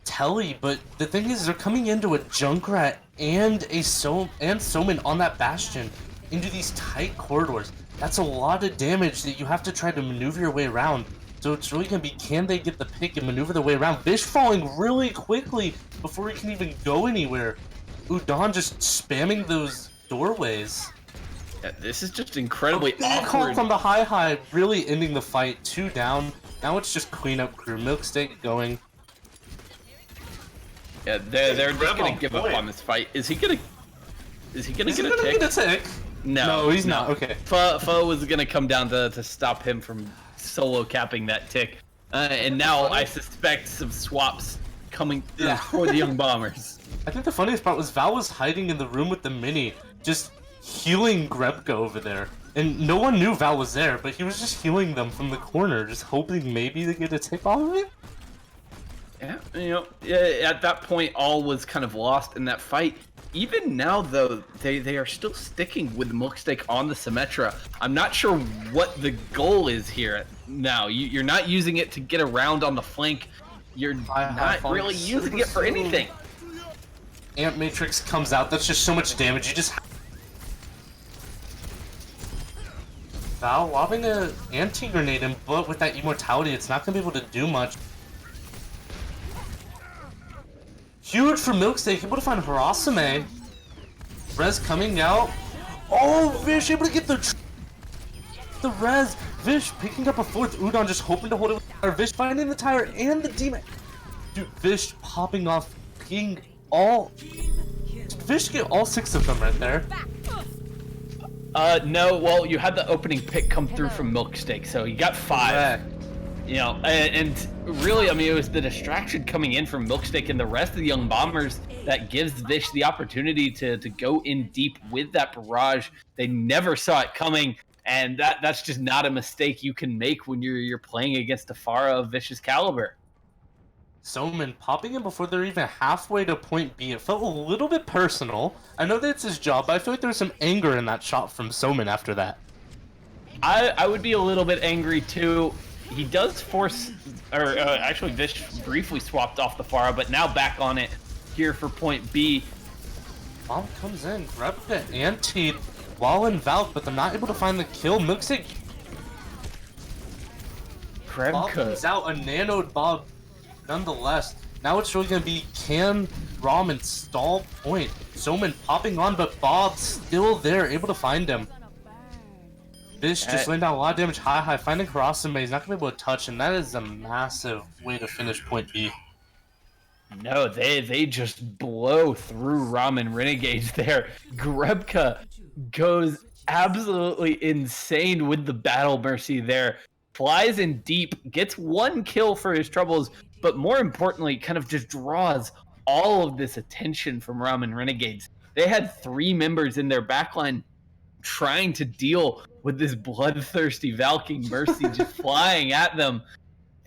telly, but the thing is, they're coming into a Junkrat and Soman on that Bastion. into these tight corridors. That's a lot of damage that you have to try to maneuver your way around. So it's really going to be, can they get the pick and maneuver their way around? Vish falling really quickly before he can even go anywhere. Udon just spamming those doorways. Yeah, this is just incredibly Big call awkward. from the high, really ending the fight. 2 down. Now it's just cleanup crew. Milksteak going. Yeah, they're just gonna on give point. up on this fight. Is he gonna Is get he a gonna tick? get a tick? No, he's not. Okay. Pho was gonna come down to stop him from solo capping that tick. And now I suspect some swaps coming through for the Young Bombers. I think the funniest part was Val was hiding in the room with the mini, just healing Grebka over there. And no one knew Val was there, but he was just healing them from the corner, just hoping maybe to get a tick off of it. Yeah, you know, at that point, all was kind of lost in that fight. Even now, though, they are still sticking with Milksteak on the Symmetra. I'm not sure what the goal is here now. You're not using it to get around on the flank. You're not really using it for anything. Amp Matrix comes out. That's just so much damage. You just... Val lobbing a anti-grenade in, but with that immortality, it's not going to be able to do much. Huge for Milksteak, able to find Harasame. Rez coming out. Oh, Vish able to get the Rez. Vish picking up a 4th Udon, just hoping to hold it. Or Vish finding the tire and the demon. Dude, Vish popping off, getting all. Did Vish get all 6 of them right there? No. Well, you had the opening pick come through from Milksteak, so you got 5. Correct. You know, and really, I mean, it was the distraction coming in from Milksteak and the rest of the Young Bombers that gives Vish the opportunity to go in deep with that barrage. They never saw it coming, and that's just not a mistake you can make when you're playing against a Pharah of Vish's caliber. Soman popping in before they're even halfway to point B. It felt a little bit personal. I know that's his job, but I feel like there was some anger in that shot from Soman after that. I would be a little bit angry too. He does force, or actually Vish briefly swapped off the Pharah, but now back on it here for point B. Bomb comes in, Grebka anti while in Valk, but they're not able to find the kill. Milksteak Bob comes out, a nanoed Bob nonetheless. Now it's really going to be, can Ramen stall point? Soman popping on, but Bob's still there, able to find him. Vish just laying down a lot of damage. High, finding Harasame. He's not going to be able to touch, and that is a massive way to finish point B. No, they just blow through Ramen Renegades there. Grebka goes absolutely insane with the Battle Mercy there. Flies in deep, gets 1 kill for his troubles, but more importantly, kind of just draws all of this attention from Ramen Renegades. They had 3 members in their backline trying to deal with this bloodthirsty Valking Mercy just flying at them.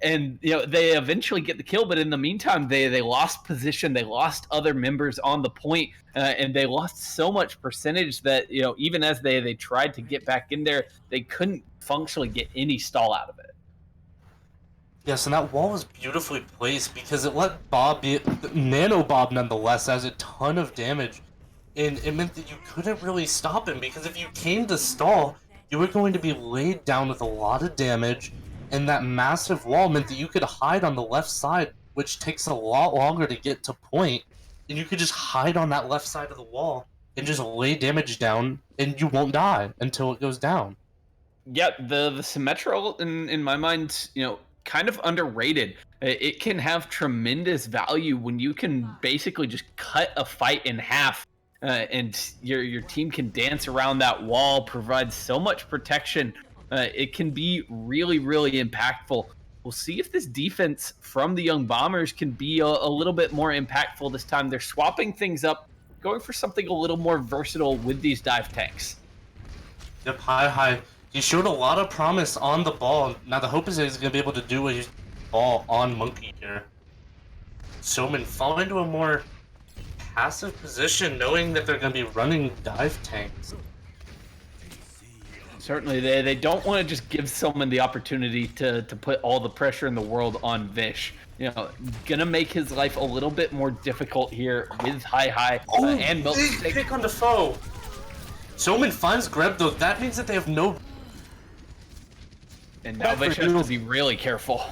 And, you know, they eventually get the kill, but in the meantime, they lost position, they lost other members on the point, and they lost so much percentage that, you know, even as they tried to get back in there, they couldn't functionally get any stall out of it. Yes, and that wall was beautifully placed because it let Bob be Nano Bob nonetheless has a ton of damage. And it meant that you couldn't really stop him, because if you came to stall, you were going to be laid down with a lot of damage, and that massive wall meant that you could hide on the left side, which takes a lot longer to get to point, and you could just hide on that left side of the wall and just lay damage down, and you won't die until it goes down. Yeah, the Symmetra, in my mind, you know, kind of underrated. It can have tremendous value when you can basically just cut a fight in half. And your team can dance around that wall, provide so much protection. It can be really, really impactful. We'll see if this defense from the Young Bombers can be a little bit more impactful this time. They're swapping things up, going for something a little more versatile with these dive tanks. Yep, high. He showed a lot of promise on the ball. Now the hope is that he's going to be able to do what he's ball on Monkey here. Soman fall into a more passive position, knowing that they're going to be running dive tanks. Certainly, they don't want to just give someone the opportunity to put all the pressure in the world on Vish. You know, gonna make his life a little bit more difficult here with High and Big Milksteak. pick on the foe. Soman finds Greb though. That means that they have no. And now Vish has to be really careful.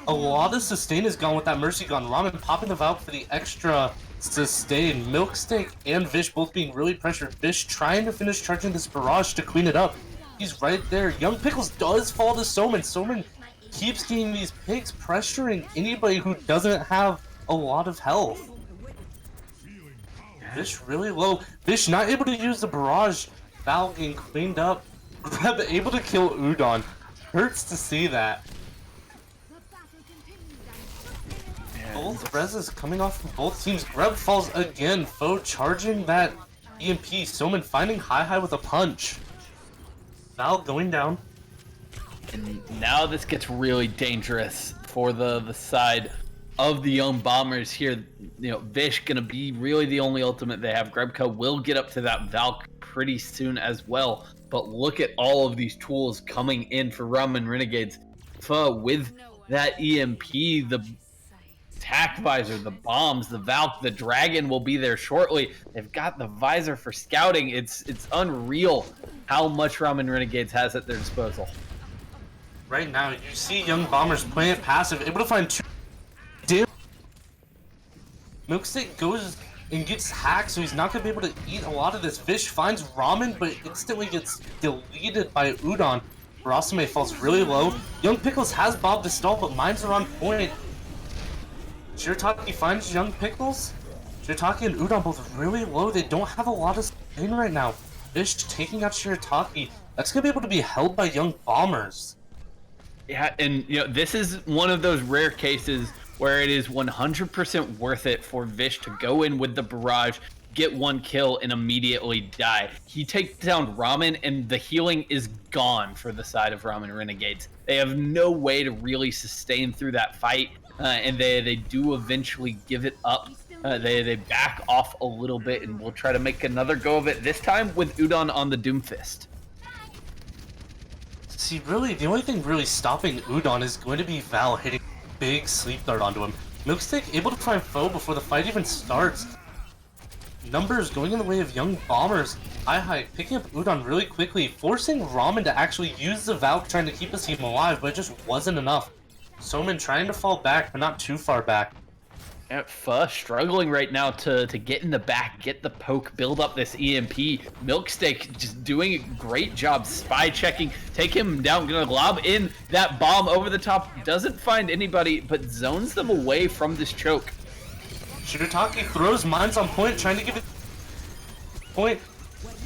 A lot of sustain is gone with that Mercy gone. Ramen popping the Valk for the extra sustain. Milksteak and Vish both being really pressured. Vish trying to finish charging this barrage to clean it up. He's right there. Young Pickles does fall to Soman. Soman keeps getting these picks, pressuring anybody who doesn't have a lot of health. Vish really low. Vish not able to use the barrage. Valk getting cleaned up. Greb able to kill Udon. Hurts to see that. Both reses coming off from both teams. Greb falls again. Foe charging that EMP. Soman finding high with a punch. Val going down. And now this gets really dangerous for the side of the Young Bombers here. You know, Vish gonna be really the only ultimate they have. Grebko will get up to that Valk pretty soon as well. But look at all of these tools coming in for Ramen Renegades. With that EMP, the attack visor, the bombs, the Valk, the dragon will be there shortly. They've got the visor for scouting. It's unreal how much Ramen Renegades has at their disposal. Right now, you see Young Bombers playing it passive, able to find two. Damn. Milksteak goes and gets hacked, so he's not going to be able to eat a lot of this. Vish finds Ramen, but instantly gets deleted by Udon. Rasame falls really low. Young Pickles has Bob to stall, but mines are on point. Shirataki finds Young Pickles. Shirataki and Udon both really low. They don't have a lot of sustain right now. Vish taking out Shirataki. That's going to be able to be held by Young Bombers. Yeah, and you know, this is one of those rare cases where it is 100% worth it for Vish to go in with the barrage, get one kill, and immediately die. He takes down Ramen, and the healing is gone for the side of Ramen Renegades. They have no way to really sustain through that fight, and they do eventually give it up. They back off a little bit, and will try to make another go of it, this time with Udon on the Doomfist. See, really, the only thing really stopping Udon is going to be Val hitting big sleep dart onto him. Milksteak able to find Foe before the fight even starts. Numbers going in the way of Young Bombers. Hi picking up Udon really quickly, forcing Ramen to actually use the Valk, trying to keep his team alive, but it just wasn't enough. Soman trying to fall back, but not too far back. Pho struggling right now to get in the back, get the poke, build up this EMP. Milksteak just doing a great job spy checking, take him down, gonna lob in that bomb over the top, doesn't find anybody, but zones them away from this choke. Shirataki throws mines on point, trying to give it point.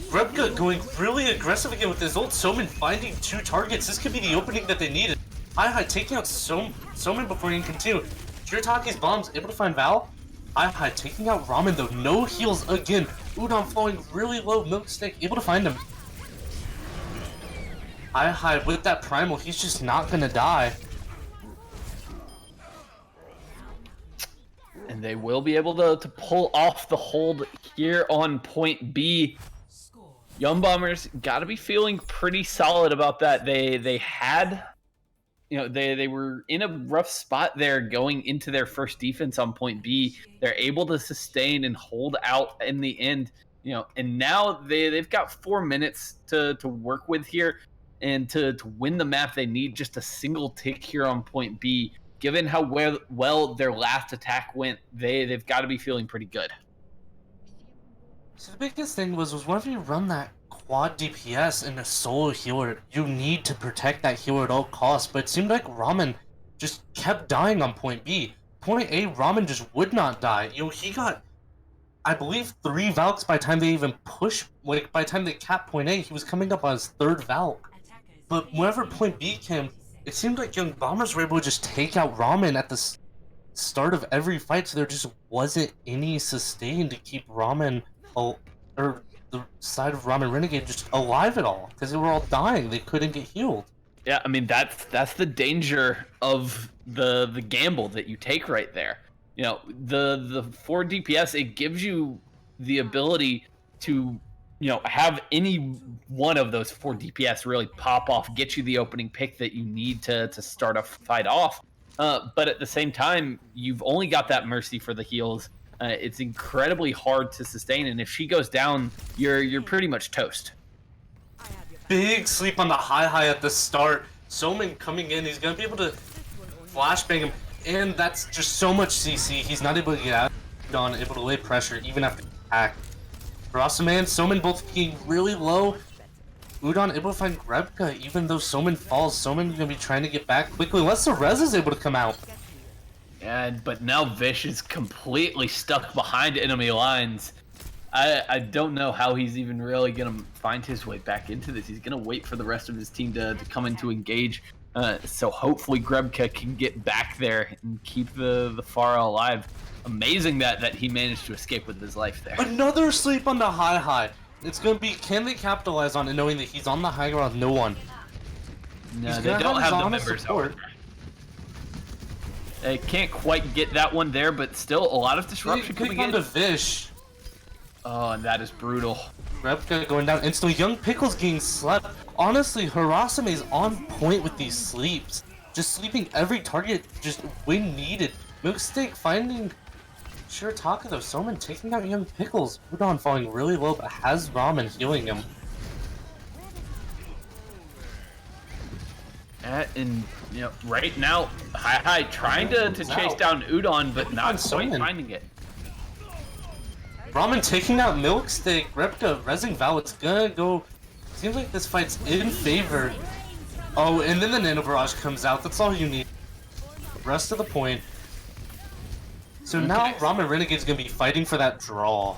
Grebka going really aggressive again with his ult. Soman finding two targets. This could be the opening that they needed. Hi taking out Soman before he can continue. Shirataki's bombs able to find Val. Hi taking out Ramen though. No heals again. Udon flowing really low. Milksteak able to find him. Hi with that primal, he's just not gonna die. And they will be able to pull off the hold here on point B. Young Bombers gotta be feeling pretty solid about that. They had, you know, they were in a rough spot there going into their first defense on point B. They're able to sustain and hold out in the end, you know, and now they've got 4 minutes to work with here, and to win the map they need just a single tick here on point B. Given how well their last attack went, they've got to be feeling pretty good. So the biggest thing was whenever you run that quad DPS and a solo healer, you need to protect that healer at all costs, but it seemed like Ramen just kept dying on point B. Point A, Ramen just would not die. You know, he got, I believe, 3 Valks by the time they even push, like, by the time they capped point A, he was coming up on his 3rd Valk. But whenever point B came, it seemed like Young Bombers were able to just take out Ramen at the start of every fight, so there just wasn't any sustain to keep Ramen, or the side of Ramen Renegade just alive at all, because they were all dying. They couldn't get healed. Yeah, I mean, that's the danger of the gamble that you take right there. You know, the 4 DPS, it gives you the ability to, you know, have any one of those 4 DPS really pop off, get you the opening pick that you need to start a fight off. But at the same time, you've only got that Mercy for the heals. it's incredibly hard to sustain. And if she goes down, you're pretty much toast. Big sleep on the high at the start. Soman coming in, he's gonna be able to flashbang him, and that's just so much CC. He's not able to get out. Udon able to lay pressure even after the attack. Ramen and Soman both getting really low. Udon able to find Grebka, even though Soman falls. Soman gonna be trying to get back quickly unless the res is able to come out. But now Vish is completely stuck behind enemy lines. I don't know how he's even really gonna find his way back into this. He's gonna wait for the rest of his team to come in to engage. So hopefully Grebka can get back there and keep the Pharah alive. Amazing that he managed to escape with his life there. Another sleep on the high. It's gonna be, can they capitalize on it knowing that he's on the high ground with no one? No, they don't have the members support. They can't quite get that one there, but still a lot of disruption coming in. To Vish. Oh, and that is brutal. Grebka going down instantly. Young Pickles getting slept. Honestly, Harasame is on point with these sleeps. Just sleeping every target, just when needed. Milksteak finding Shirataka though. Soman taking out Young Pickles. Udon falling really low, but has Ramen healing him. And you know, right now, Hi trying to chase down Udon, but not quite finding it. Ramen taking out Milksteak. Grebka resing Val. It's gonna go. Seems like this fight's in favor. Oh, and then the Nano Barrage comes out. That's all you need. Rest of the point. So now Ramen Renegade's gonna be fighting for that draw.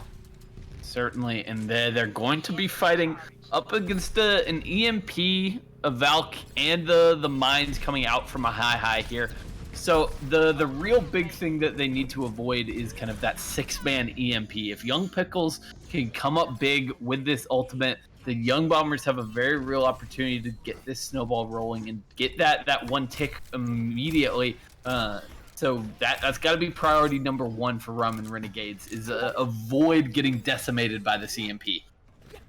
Certainly, and they're going to be fighting up against an EMP, a Valk, and the mines coming out from a high here. So the real big thing that they need to avoid is kind of that 6-man EMP. If Young Pickles can come up big with this ultimate, the Young Bombers have a very real opportunity to get this snowball rolling and get that one tick immediately. So that's got to be priority number one for Ramen Renegades, is avoid getting decimated by the CMP.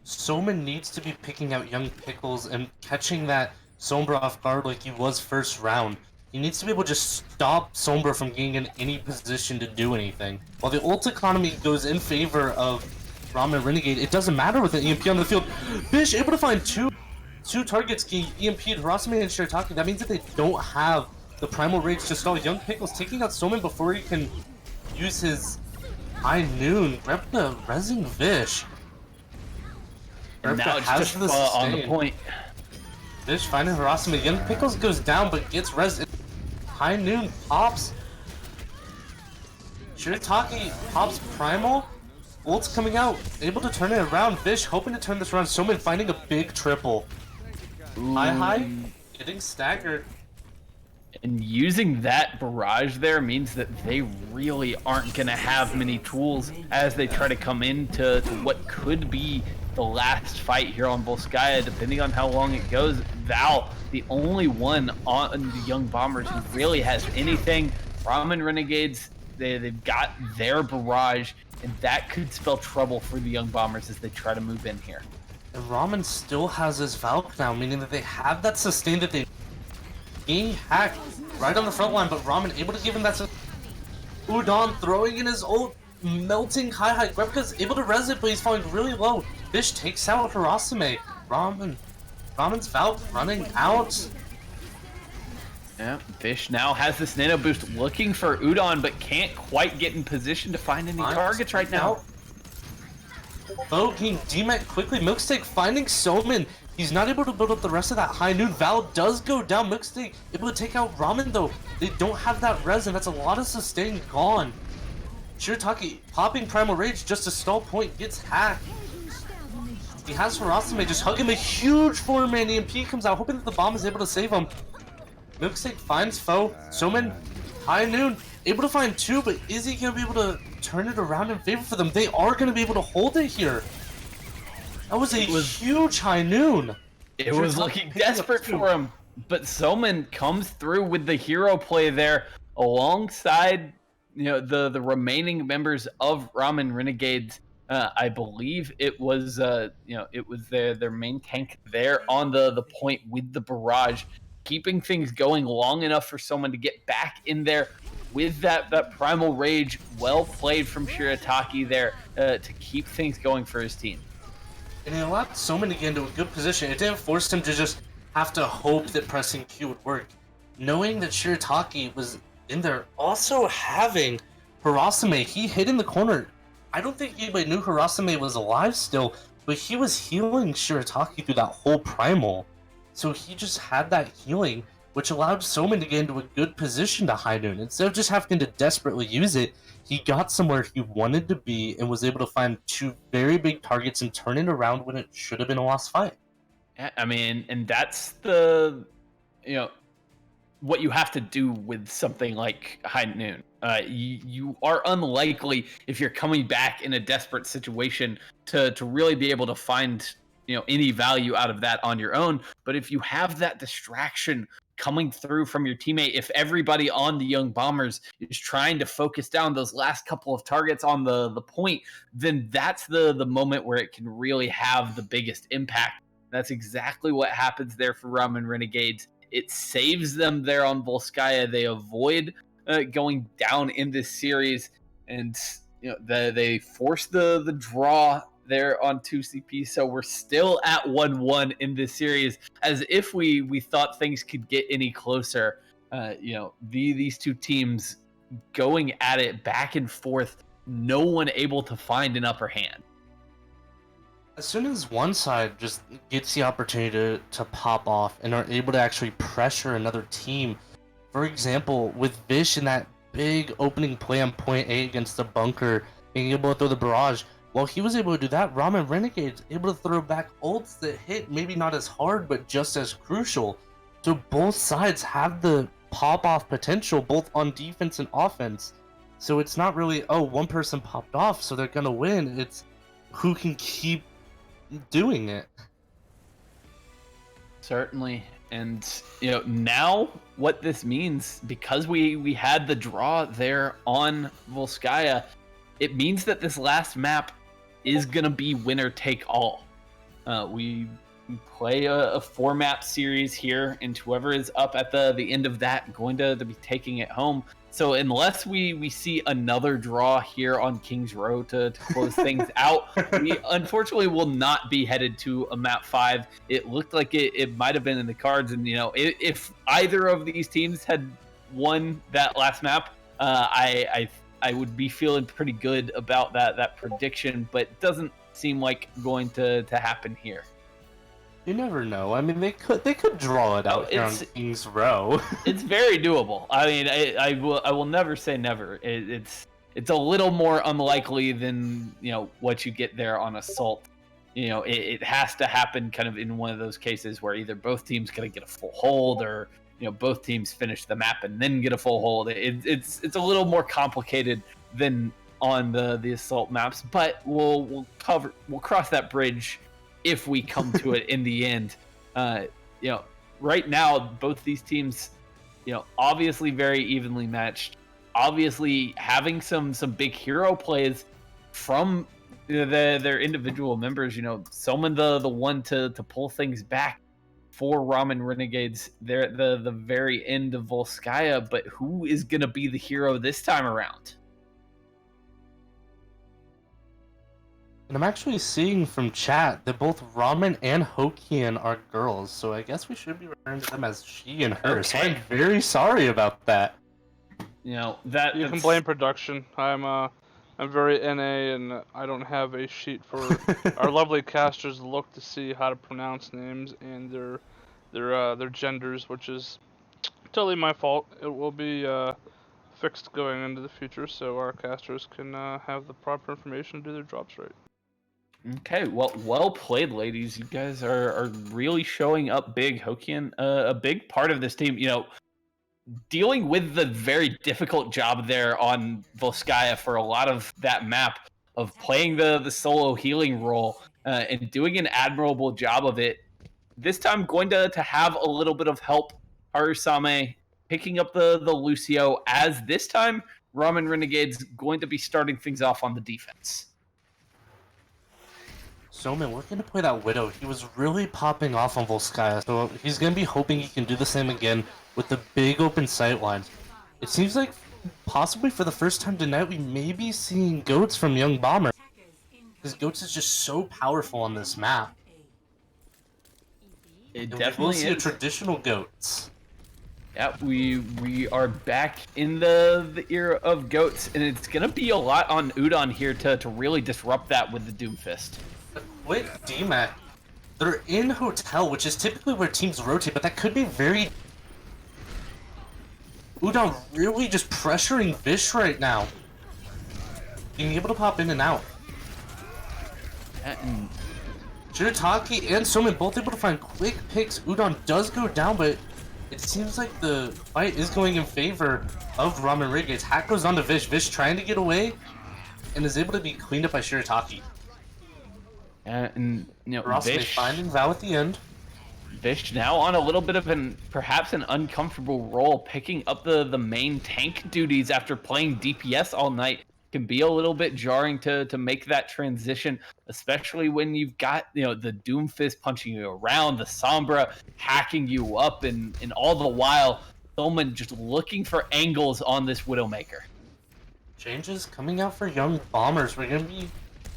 Soman needs to be picking out Young Pickles and catching that Sombra off guard like he was first round. He needs to be able to just stop Sombra from getting in any position to do anything. While the ult economy goes in favor of Ramen Renegade, it doesn't matter with an EMP on the field. Bish able to find two targets getting EMP'd, Harasame and Shirataki. That means that they don't have the Primal Rage to stall. Young Pickles taking out Soman before he can use his High Noon. Grebka resing Vish. And now it's just on the point. Vish finding Harasame. Young Pickles goes down but gets res. High Noon pops. Shirataki pops Primal. Ult's coming out. Able to turn it around. Vish hoping to turn this around. Soman finding a big triple. Ooh. High getting staggered. And using that barrage there means that they really aren't going to have many tools as they try to come into what could be the last fight here on Volskaya, depending on how long it goes. Val, the only one on the Young Bombers who really has anything. Ramen Renegades, they've got their barrage, and that could spell trouble for the Young Bombers as they try to move in here. And Ramen still has his Valk now, meaning that they have that sustain that they being hacked right on the front line, but Ramen able to give him that. Udon throwing in his ult, melting high. Grebka's able to res it, but he's falling really low. Fish takes out Harasame. Ramen's Valk running out. Yeah, Fish now has this nano boost looking for Udon, but can't quite get in position to find any targets right now. Bo getting DMAT quickly. Milksteak finding Soman. He's not able to build up the rest of that High Noon. Val does go down. Milksteak able to take out Ramen though. They don't have that res, and that's a lot of sustain gone. Shirataki popping Primal Rage just to stall point, gets hacked. He has Harasame just hug him. A huge 4-man EMP comes out, hoping that the bomb is able to save him. Milksteak finds foe. Soman, High Noon, able to find two, but is he going to be able to turn it around in favor for them? They are going to be able to hold it here. That was a huge High Noon. It was looking desperate for him, but Soman comes through with the hero play there alongside the remaining members of Ramen Renegades. I believe it was it was their main tank there on the point with the barrage, keeping things going long enough for someone to get back in there, with that primal rage. Well played from Shirataki there to keep things going for his team. And it allowed Soman to get into a good position. It didn't force him to just have to hope that pressing Q would work. Knowing that Shirataki was in there, also having Hirasame, he hid in the corner. I don't think anybody knew Hirasame was alive still, but he was healing Shirataki through that whole primal. So he just had that healing, which allowed Soman to get into a good position to High Noon. Instead of just having to desperately use it, he got somewhere he wanted to be and was able to find 2 very big targets and turn it around when it should have been a lost fight. I mean, and that's the, what you have to do with something like High Noon. You are unlikely, if you're coming back in a desperate situation, to really be able to find any value out of that on your own. But if you have that distraction coming through from your teammate, if everybody on the Young Bombers is trying to focus down those last couple of targets on the point, then that's the moment where it can really have the biggest impact. That's exactly what happens there for Ramen Renegades. It saves them there on Volskaya. They avoid going down in this series, and they force the draw there on 2CP. So we're still at 1-1 in this series, as if we thought things could get any closer. These two teams going at it back and forth, no one able to find an upper hand. As soon as one side just gets the opportunity to pop off and are able to actually pressure another team, for example, with Vish in that big opening play on point A against the bunker, being able to throw the barrage, while he was able to do that, Ramen Renegade able to throw back ults that hit maybe not as hard, but just as crucial. So both sides have the pop-off potential, both on defense and offense. So it's not really, oh, one person popped off, so they're gonna win. It's who can keep doing it. Certainly. And now what this means, because we had the draw there on Volskaya, it means that this last map is gonna be winner take all. We play a 4-map series here, and whoever is up at the end of that going to be taking it home. So unless we see another draw here on Kings Row to close things out, we unfortunately will not be headed to a map 5. It looked like it might have been in the cards, and if either of these teams had won that last map, I would be feeling pretty good about that prediction, but it doesn't seem like going to happen here. You never know. I mean, they could draw it out here on Kings Row. It's very doable. I mean, I will never say never. It's a little more unlikely than what you get there on Assault. It has to happen kind of in one of those cases where either both teams gonna get a full hold, or both teams finish the map and then get a full hold. It's a little more complicated than on the Assault maps, but we'll cross that bridge if we come to it in the end. Right now, both these teams, obviously very evenly matched, obviously having some big hero plays from their individual members. Someone the one to pull things back for Ramen Renegades there at the very end of Volskaya, but who is going to be the hero this time around? And I'm actually seeing from chat that both Ramen and Hokian are girls, so I guess we should be referring to them as she and her. Okay. So I'm very sorry about that. That you can blame production. I'm very NA, and I don't have a sheet for our lovely casters to look to see how to pronounce names and their genders, which is totally my fault. It will be fixed going into the future, so our casters can have the proper information to do their jobs right. Okay, well played, ladies. You guys are really showing up big. Hokian, a big part of this team, dealing with the very difficult job there on Volskaya for a lot of that map, of playing the solo healing role and doing an admirable job of it. This time going to have a little bit of help. Harusame picking up the Lucio, as this time Ramen Renegade's going to be starting things off on the defense. Soman, we're going to play that Widow. He was really popping off on Volskaya, so he's going to be hoping he can do the same again with the big open sight lines. It seems like possibly for the first time tonight, we may be seeing goats from Young Bomber. Because goats is just so powerful on this map. It And we will definitely see a is. traditional goats. Yeah, we are back in the era of goats, and it's gonna be a lot on Udon here to really disrupt that with the Doomfist. Quick DMAC. They're in hotel, which is typically where teams rotate, but that could be very... Udon really just pressuring Vish right now. Being able to pop in and out. And Shirataki and Soman both able to find quick picks. Udon does go down, but it seems like the fight is going in favor of Ramen Renegade. Hack goes on to Vish. Vish trying to get away and is able to be cleaned up by Shirataki. you know, Rossme Vish finding Val at the end. Vish now on a little bit of perhaps an uncomfortable role, picking up the main tank duties after playing DPS all night. Can be a little bit jarring to make that transition, especially when you've got, you know, the Doomfist punching you around, the Sombra hacking you up, and all the while Thoman just looking for angles on this Widowmaker. Changes coming out for Young Bombers. We're gonna be...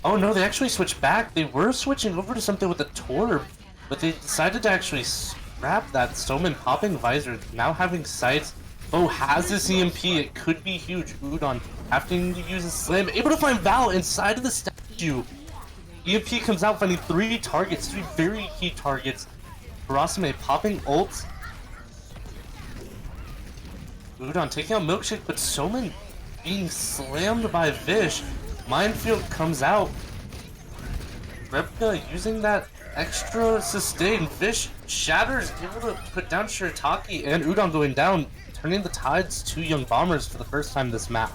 Oh no, they actually switched back. They were switching over to something with the Torb, but they decided to actually scrap that. Soman popping Visor, now having sights. Oh, has this EMP. It could be huge. Udon having to use a slam. Able to find Val inside of the statue. EMP comes out finding 3 targets, 3 very key targets. Ramen popping ult. Udon taking out Milkshake, but Soman being slammed by Vish. Minefield comes out. Rebka using that extra sustain. Vish shatters, able to put down Shirataki, and Udon going down, turning the tides to Young Bombers for the first time this map.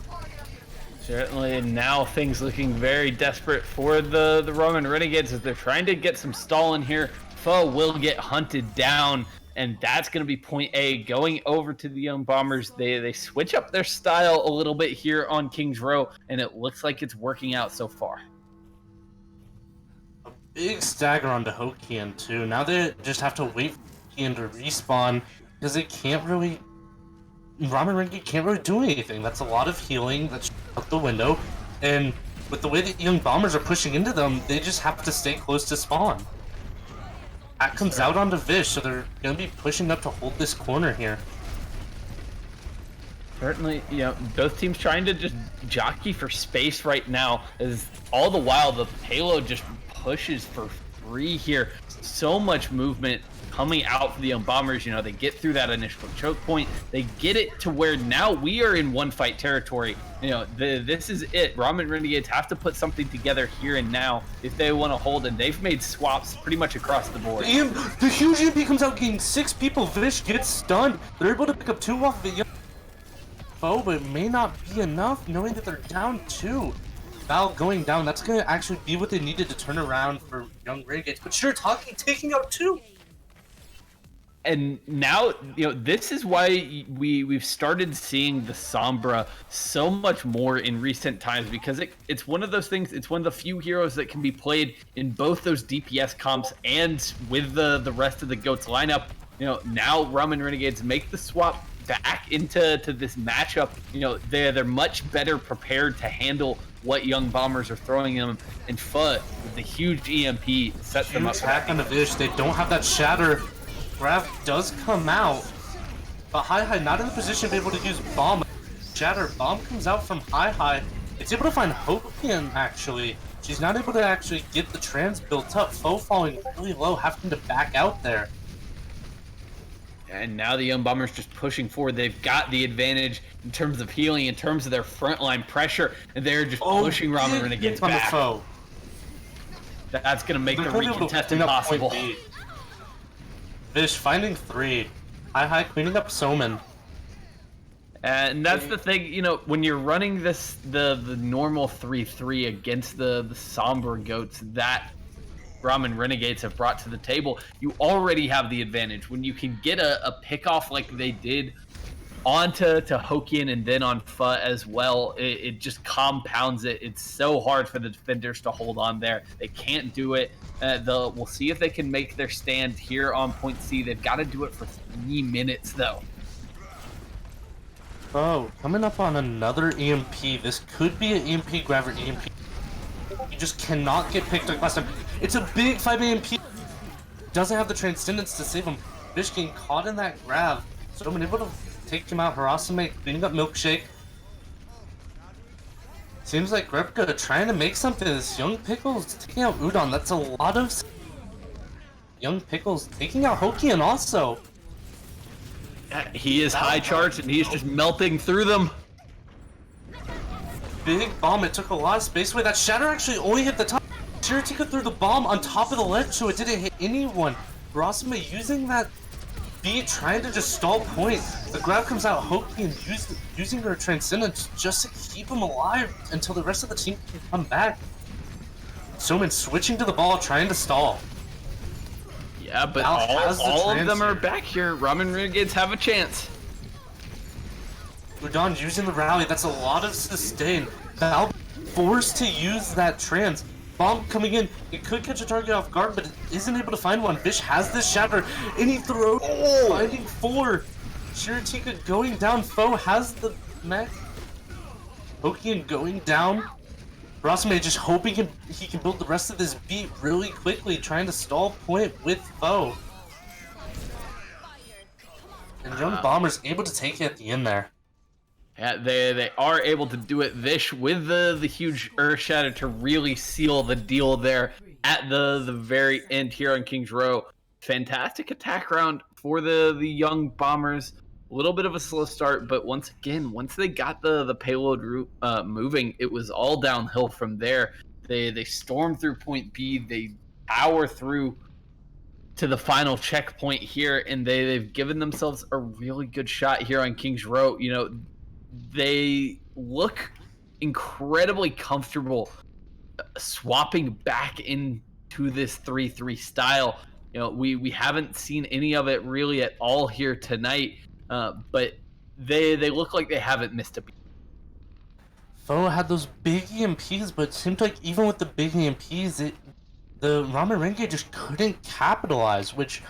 Certainly, and now things looking very desperate for the Roman Renegades as they're trying to get some stall in here. Foe will get hunted down, and that's going to be point A. Going over to the Young Bombers, they switch up their style a little bit here on Kings Row, and it looks like it's working out so far. A big stagger onto Hokian too. Now they just have to wait for Hokian to respawn, because they can't really... Ramen Renegade can't really do anything. That's a lot of healing that's out the window, and with the way that Young Bombers are pushing into them, they just have to stay close to spawn. That comes out onto Vish, so they're going to be pushing up to hold this corner here. Certainly, you know, both teams trying to just jockey for space right now, as all the while the payload just pushes for free here. So much movement coming out for the Young Bombers. You know, they get through that initial choke point. They get it to where now we are in one fight territory. You know, this is it. Ramen Renegades have to put something together here and now if they want to hold, and they've made swaps pretty much across the board. The huge EMP comes out, getting 6 people. Vish gets stunned. They're able to pick up 2 off the Young foe, but it may not be enough knowing that they're down 2. Val going down, that's going to actually be what they needed to turn around for Young Renegades. But Shirataki taking out 2. And now, you know, this is why we've started seeing the Sombra so much more in recent times, because it's one of those things, it's one of the few heroes that can be played in both those DPS comps and with the rest of the GOATS lineup. You know, now Ramen Renegades make the swap back into this matchup. You know, they're much better prepared to handle what Young Bombers are throwing them, and FUT with the huge EMP sets them up. Attack on the Vish, they don't have that shatter. Grav does come out, but Hi not in the position to be able to use Bomb. Shatter Bomb comes out from Hi. It's able to find Hokian actually. She's not able to actually get the trans built up. Foe falling really low, having to back out there. And now the Young Bombers just pushing forward. They've got the advantage in terms of healing, in terms of their frontline pressure, and they're just pushing Ramen Renegades on back. The foe. That's going to make the recontest impossible. Vish finding 3. Hi cleaning up Soman. And that's the thing, you know, when you're running this the normal 3-3 against the Sombra GOATs that Ramen Renegades have brought to the table, you already have the advantage. When you can get a pick off like they did onto Hokian and then on FUT as well, it just compounds it. It's so hard for the defenders to hold on there. They can't do it. We'll see if they can make their stand here on point C. They've got to do it for 3 minutes though. Oh, coming up on another EMP. This could be an EMP grab or EMP. You just cannot get picked like last time. It's a big 5 EMP. Doesn't have the Transcendence to save him. Fish getting caught in that grab. So I'm able to take him out. Harasame cleaning up Milkshake. Seems like Repka trying to make something. This Young Pickles taking out Udon. That's a lot of... Young Pickles taking out Hokian also. He is high charged and he's just melting through them. Big bomb. It took a lot of space away. That shatter actually only hit the top. Shiratika threw the bomb on top of the ledge so it didn't hit anyone. Harasame using that beat, trying to just stall point. The grab comes out, Hokian using her Transcendence just to keep him alive until the rest of the team can come back. Soman switching to the ball, trying to stall. Yeah, but all of them are back here. Ramen Renegades have a chance. Udon using the rally, that's a lot of sustain. Val forced to use that trans. Bomb coming in, it could catch a target off guard, but it isn't able to find one. Bish has this shatter, and he throws, finding 4. Shiratika going down, Foe has the mech. Hokian going down. Harasame just hoping he can build the rest of this beat really quickly, trying to stall point with Foe. And Young Bomber's able to take it at the end there. Yeah, they are able to do it. Vish with the huge Earth Shatter to really seal the deal there at the very end here on King's Row. Fantastic attack round for the Young Bombers. A little bit of a slow start, but once they got the payload route moving, it was all downhill from there. They storm through point B, they power through to the final checkpoint here, and they've given themselves a really good shot here on King's Row. You know, they look incredibly comfortable swapping back into this 3-3 style. You know, we haven't seen any of it really at all here tonight, but they look like they haven't missed a beat. Foe had those big EMPs, but it seemed like even with the big EMPs, the Ramen Renegade just couldn't capitalize, which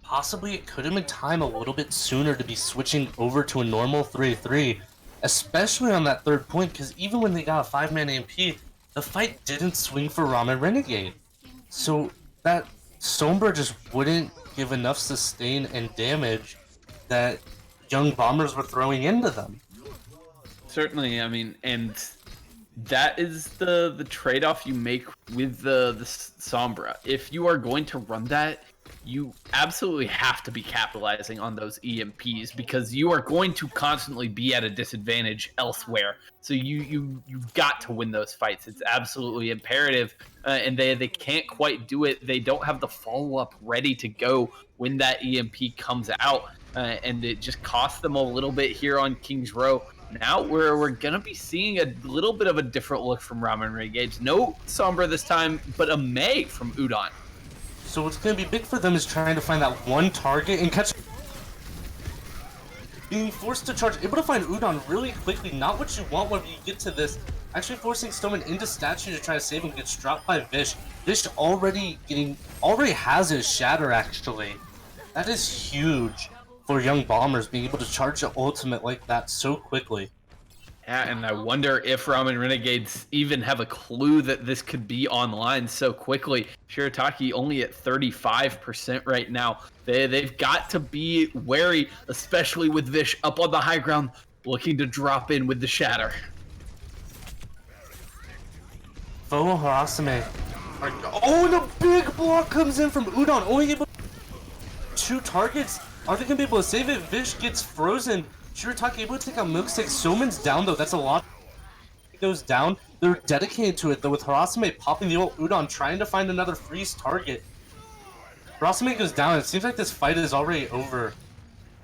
possibly it could have been time a little bit sooner to be switching over to a normal 3-3, especially on that third point, because even when they got a 5-man EMP, the fight didn't swing for Ramen Renegade. So that Sombra just wouldn't give enough sustain and damage that Young Bombers were throwing into them. Certainly, I mean, and that is the trade-off you make with the Sombra. If you are going to run that, you absolutely have to be capitalizing on those EMPs, because you are going to constantly be at a disadvantage elsewhere. So you've got to win those fights. It's absolutely imperative, and they can't quite do it. They don't have the follow-up ready to go when that EMP comes out, and it just costs them a little bit here on King's Row. Now we're gonna be seeing a little bit of a different look from Ramen Renegades. No Sombra this time, but a May from Udon. So what's going to be big for them is trying to find that one target and catch. Being forced to charge, able to find Udon really quickly, not what you want when you get to this. Actually forcing Stoneman into statue to try to save him, gets dropped by Vish. Vish already has his shatter actually. That is huge for Young Bombers, being able to charge the ultimate like that so quickly. Yeah, and I wonder if Ramen Renegades even have a clue that this could be online so quickly. Shirataki only at 35% right now. They've got to be wary, especially with Vish up on the high ground, looking to drop in with the shatter. Foe Harasame. Oh, and a big block comes in from Udon, only able to 2 targets. Are they going to be able to save it? Vish gets frozen. Shirataki able to take out Milkstick. Soman's down though, that's a lot. He goes down. They're dedicated to it though, with Harasame popping the ult. Udon trying to find another freeze target. Harasame goes down. It seems like this fight is already over.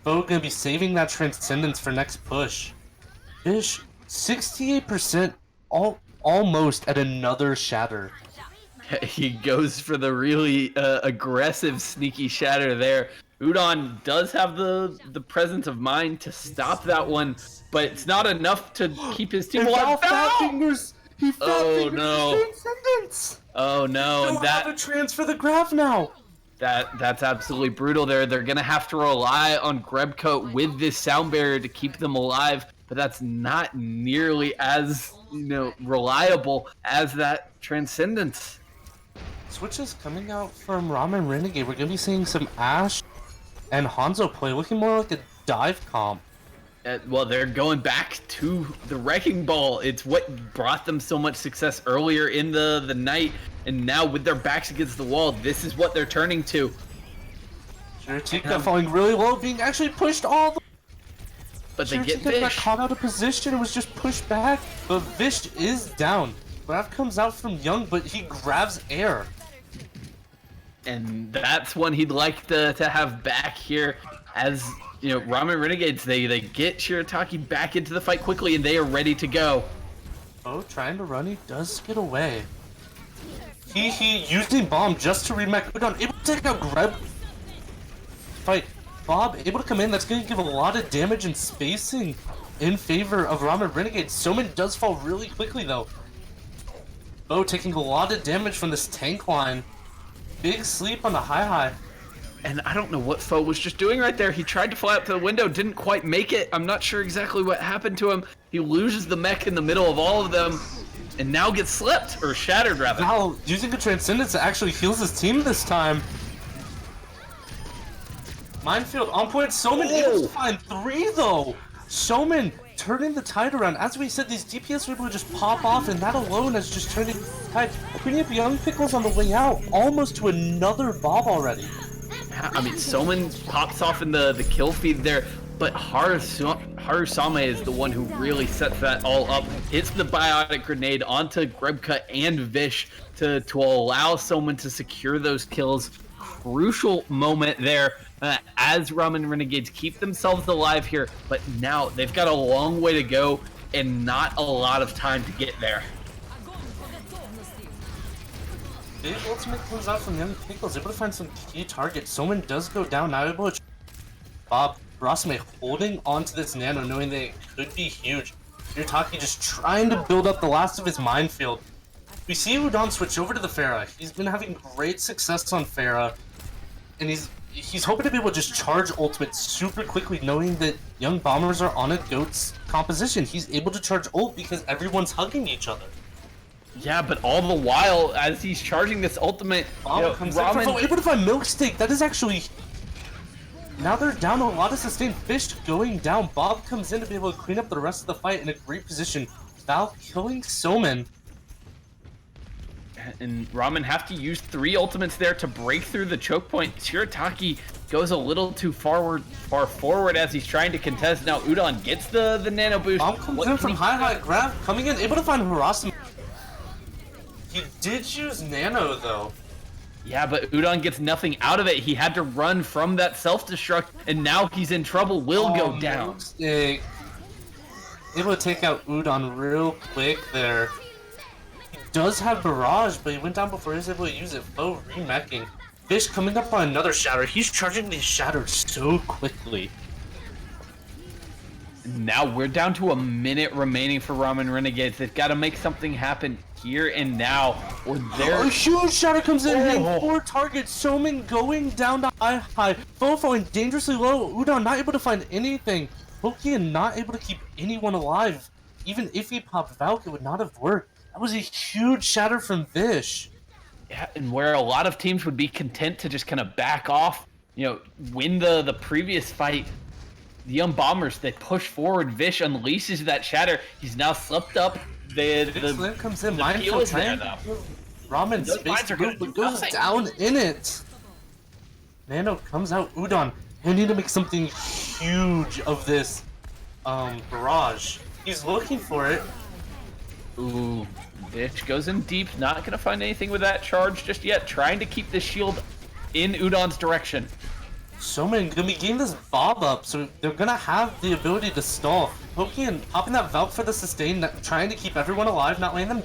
Foe gonna be saving that Transcendence for next push. Fish, 68%, almost at another shatter. He goes for the really aggressive, sneaky shatter there. Udon does have the presence of mind to stop that one, but it's not enough to keep his team alive. He fat fingers his Transcendence. Oh no! Don't have a trans for the graph now. That's absolutely brutal. They're gonna have to rely on Grebcoat with this sound barrier to keep them alive, but that's not nearly as reliable as that Transcendence. Switches coming out from Ramen Renegade. We're gonna be seeing some Ash and Hanzo play, looking more like a dive comp. Well, they're going back to the Wrecking Ball. It's what brought them so much success earlier in the night, and now with their backs against the wall, this is what they're turning to. Shiratika falling really low, being actually pushed all the But they get Shiratika got Vish. caught out of position and was just pushed back. But Vish is down. Grab comes out from Young, but he grabs air. And that's one he'd like to have back here. As Ramen Renegades, they get Shirataki back into the fight quickly, and they are ready to go. Oh, trying to run, he does get away. He using bomb just to remake Udon, able to take out Greb. Fight. Bob able to come in, that's going to give a lot of damage and spacing in favor of Ramen Renegade. Soman does fall really quickly though. Bo taking a lot of damage from this tank line. Big sleep on the high. And I don't know what Foe was just doing right there. He tried to fly up to the window, didn't quite make it. I'm not sure exactly what happened to him. He loses the mech in the middle of all of them, and now gets slipped, or shattered rather. Now, using a Transcendence to actually heals his team this time. Minefield on point, Soman able to find 3 though! Soman turning the tide around. As we said, these DPS were able to just pop off, and that alone has just turned the tide. Putting up Young Pickles on the way out, almost to another Bob already. I mean, Soman pops off in the kill feed there, but Harusame is the one who really sets that all up. Hits the biotic grenade onto Grebka and Vish to allow Soman to secure those kills. Crucial moment there as Ramen Renegades keep themselves alive here, but now they've got a long way to go and not a lot of time to get there. Big ultimate comes out from Young Pickles, able to find some key targets. Soman does go down, now able to Bob Rasame holding onto this nano, knowing that it could be huge. Shirataki just trying to build up the last of his minefield. We see Udon switch over to the Pharah. He's been having great success on Pharah, and he's hoping to be able to just charge ultimate super quickly, knowing that Young Bombers are on a Goat's composition. He's able to charge ult because everyone's hugging each other. Yeah, but all the while, as he's charging this ultimate, Ramen able to find Milk Steak. That is actually... Now they're down a lot of sustained. Fish going down. Bob comes in to be able to clean up the rest of the fight in a great position. Val killing Soman. And Ramen have to use 3 ultimates there to break through the choke point. Shirataki goes a little too far forward as he's trying to contest. Now Udon gets the nano boost. Bob comes in from high grab, coming in, able to find harassment. He did use nano though. Yeah, but Udon gets nothing out of it. He had to run from that self-destruct, and now he's in trouble. Will go down. Mistake. Able to take out Udon real quick there. He does have barrage, but he went down before he was able to use it. Foe remecking. Fish coming up on another shatter. He's charging these shatters so quickly. Now we're down to a minute remaining for Ramen Renegades. They've got to make something happen here and now, or they're... A huge shatter comes in, hitting 4 targets. Soman going down to high. Foe falling dangerously low. Udon not able to find anything. Hokian not able to keep anyone alive. Even if he popped Valk, it would not have worked. That was a huge shatter from Vish. Yeah, and where a lot of teams would be content to just kind of back off, win the previous fight, the Young Bombers, they push forward. Vish unleashes that shatter. He's now slipped up. The comes in, Minefield is there, though. Ramen Those mines space are gonna but do goes nothing. down in it. Nano comes out, Udon. They need to make something huge of this barrage. He's looking for it. Ooh, Vish goes in deep. Not gonna find anything with that charge just yet. Trying to keep the shield in Udon's direction. Soman gonna be getting this Bob up, so they're gonna have the ability to stall. Hokian popping that Valk for the sustain, trying to keep everyone alive, not letting them.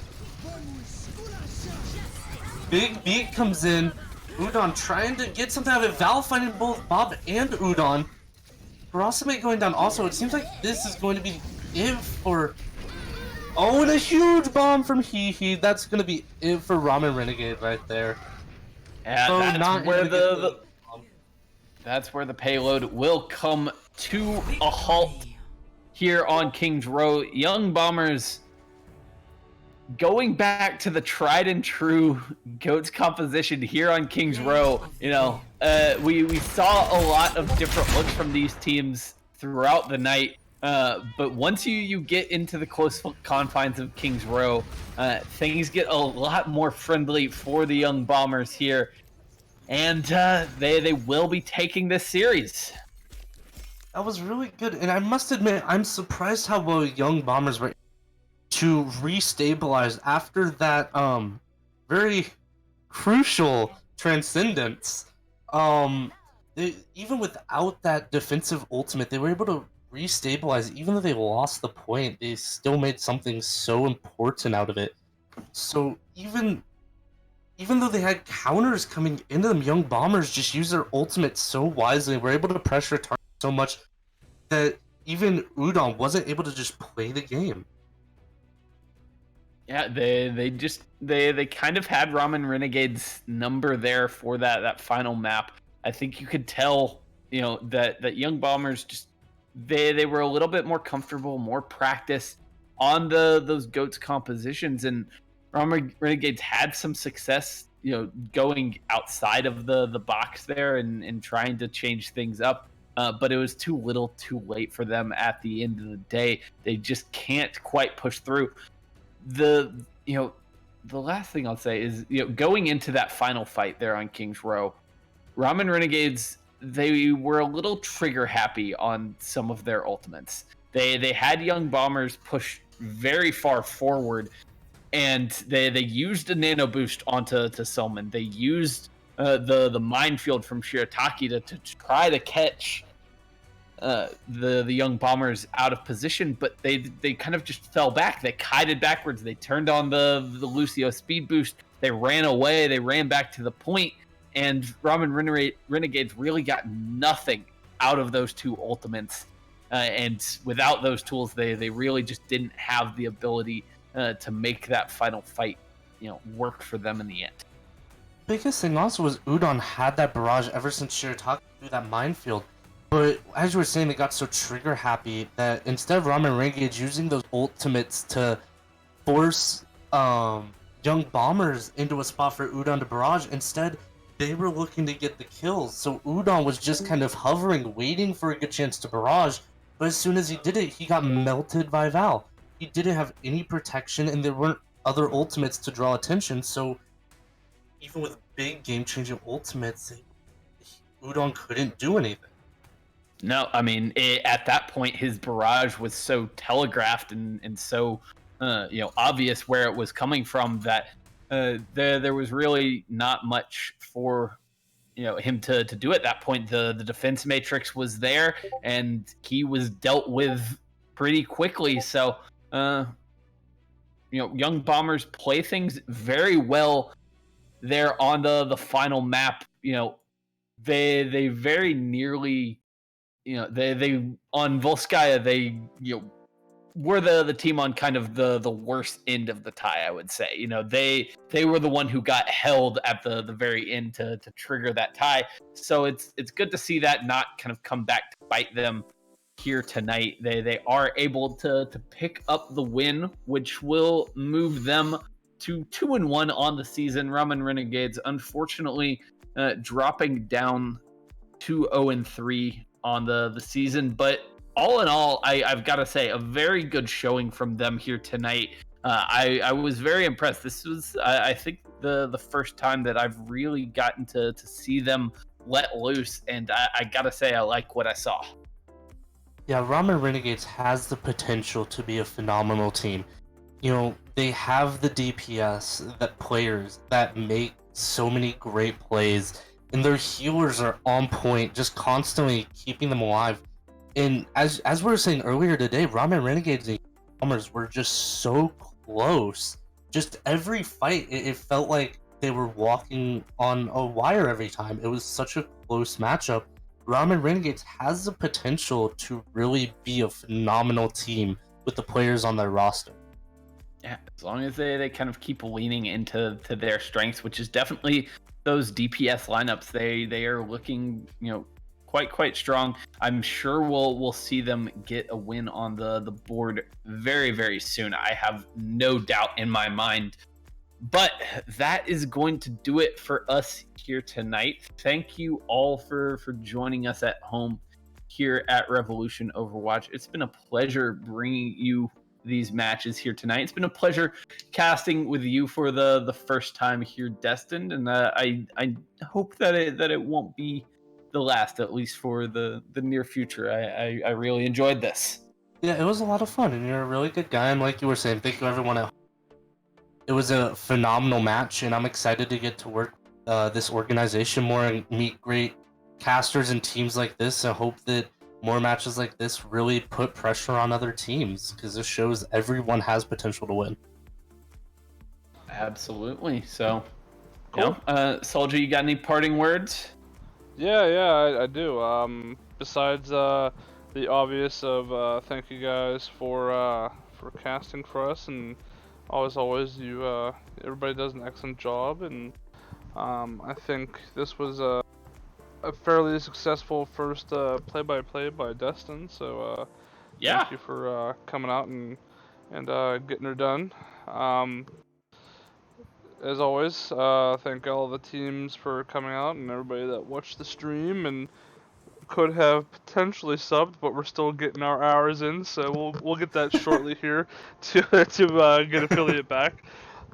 Big beat comes in. Udon trying to get something out of it. Val finding both Bob and Udon. Barasame going down also. It seems like this is going to be it for... Oh, and a huge bomb from Hee. That's gonna be it for Ramen Renegade right there. So that's not where able to get the that's where the payload will come to a halt here on Kings Row. Young Bombers going back to the tried and true GOATS composition here on Kings Row. We saw a lot of different looks from these teams throughout the night. But once you get into the close confines of Kings Row, things get a lot more friendly for the Young Bombers here. And they will be taking this series. That was really good, and I must admit, I'm surprised how well Young Bombers were to restabilize after that very crucial transcendence. Even without that defensive ultimate, they were able to restabilize. Even though they lost the point, they still made something so important out of it. So even though they had counters coming into them, Young Bombers just used their ultimate so wisely. Were able to pressure target so much that even Udon wasn't able to just play the game. Yeah, they kind of had Ramen Renegade's number there for that final map. I think you could tell, that Young Bombers just they were a little bit more comfortable, more practice on those GOATS compositions, and Ramen Renegades had some success, going outside of the box there and trying to change things up. But it was too little, too late for them at the end of the day. They just can't quite push through. The last thing I'll say is, going into that final fight there on Kings Row, Ramen Renegades, they were a little trigger happy on some of their ultimates. They had Young Bombers push very far forward, and they used a nano boost onto Selman. They used the minefield from Shirataki to try to catch the Young Bombers out of position, but they kind of just fell back. They kited backwards. They turned on the Lucio speed boost. They ran away. They ran back to the point, and Ramen Renegades really got nothing out of those two ultimates. And without those tools, they really just didn't have the ability to make that final fight, work for them in the end. Biggest thing also was Udon had that barrage ever since Shirataki threw that minefield. But as you were saying, they got so trigger happy that instead of Ramen Renegades using those ultimates to force Young Bombers into a spot for Udon to barrage, instead they were looking to get the kills. So Udon was just kind of hovering, waiting for a good chance to barrage. But as soon as he did it, he got melted by Val. He didn't have any protection, and there weren't other ultimates to draw attention. So even with big game-changing ultimates, Udon couldn't do anything. No, I mean, at that point, his barrage was so telegraphed and so, obvious where it was coming from that there was really not much for, him to do at that point. The defense matrix was there, and he was dealt with pretty quickly. So, Young Bombers play things very well there on the final map. They very nearly. They on Volskaya, they were the team on kind of the worst end of the tie, I would say. They were the one who got held at the very end to trigger that tie. So it's good to see that not kind of come back to bite them here tonight. They are able to pick up the win, which will move them to 2-1 on the season. Ramen Renegades, unfortunately, dropping down to 0-3 on the season, but all in all, I've got to say, a very good showing from them here tonight. I was very impressed. This was, I think, the first time that I've really gotten to see them let loose, and I got to say, I like what I saw. Yeah, Ramen Renegades has the potential to be a phenomenal team. They have the DPS, that players that make so many great plays, and their healers are on point, just constantly keeping them alive. And as we were saying earlier today, Ramen Renegades and Bombers were just so close. Just every fight, it felt like they were walking on a wire every time. It was such a close matchup. Ramen Renegades has the potential to really be a phenomenal team with the players on their roster. Yeah, as long as they kind of keep leaning into their strengths, which is definitely those DPS lineups, they are looking, quite strong. I'm sure we'll see them get a win on the board very, very soon. I have no doubt in my mind. But that is going to do it for us here tonight. Thank you all for joining us at home here at Revolution Overwatch. It's been a pleasure bringing you these matches here tonight. It's been a pleasure casting with you for the first time here, Destined, and I hope that it won't be the last, at least for the near future. I really enjoyed this. Yeah, it was a lot of fun, and you're a really good guy. And like you were saying, thank you everyone at home. It was a phenomenal match, and I'm excited to get to work this organization more and meet great casters and teams like this. I hope that more matches like this really put pressure on other teams, because this shows everyone has potential to win. Absolutely. So, Cool. Soldier, you got any parting words? Yeah, I do. Besides the obvious of thank you guys for casting for us, and always you everybody does an excellent job, and I think this was a fairly successful first play-by-play by Destin. So Yeah. thank you for coming out and getting her done. As always, thank all the teams for coming out and everybody that watched the stream and could have potentially subbed, but we're still getting our hours in, so we'll get that shortly here to get affiliate back.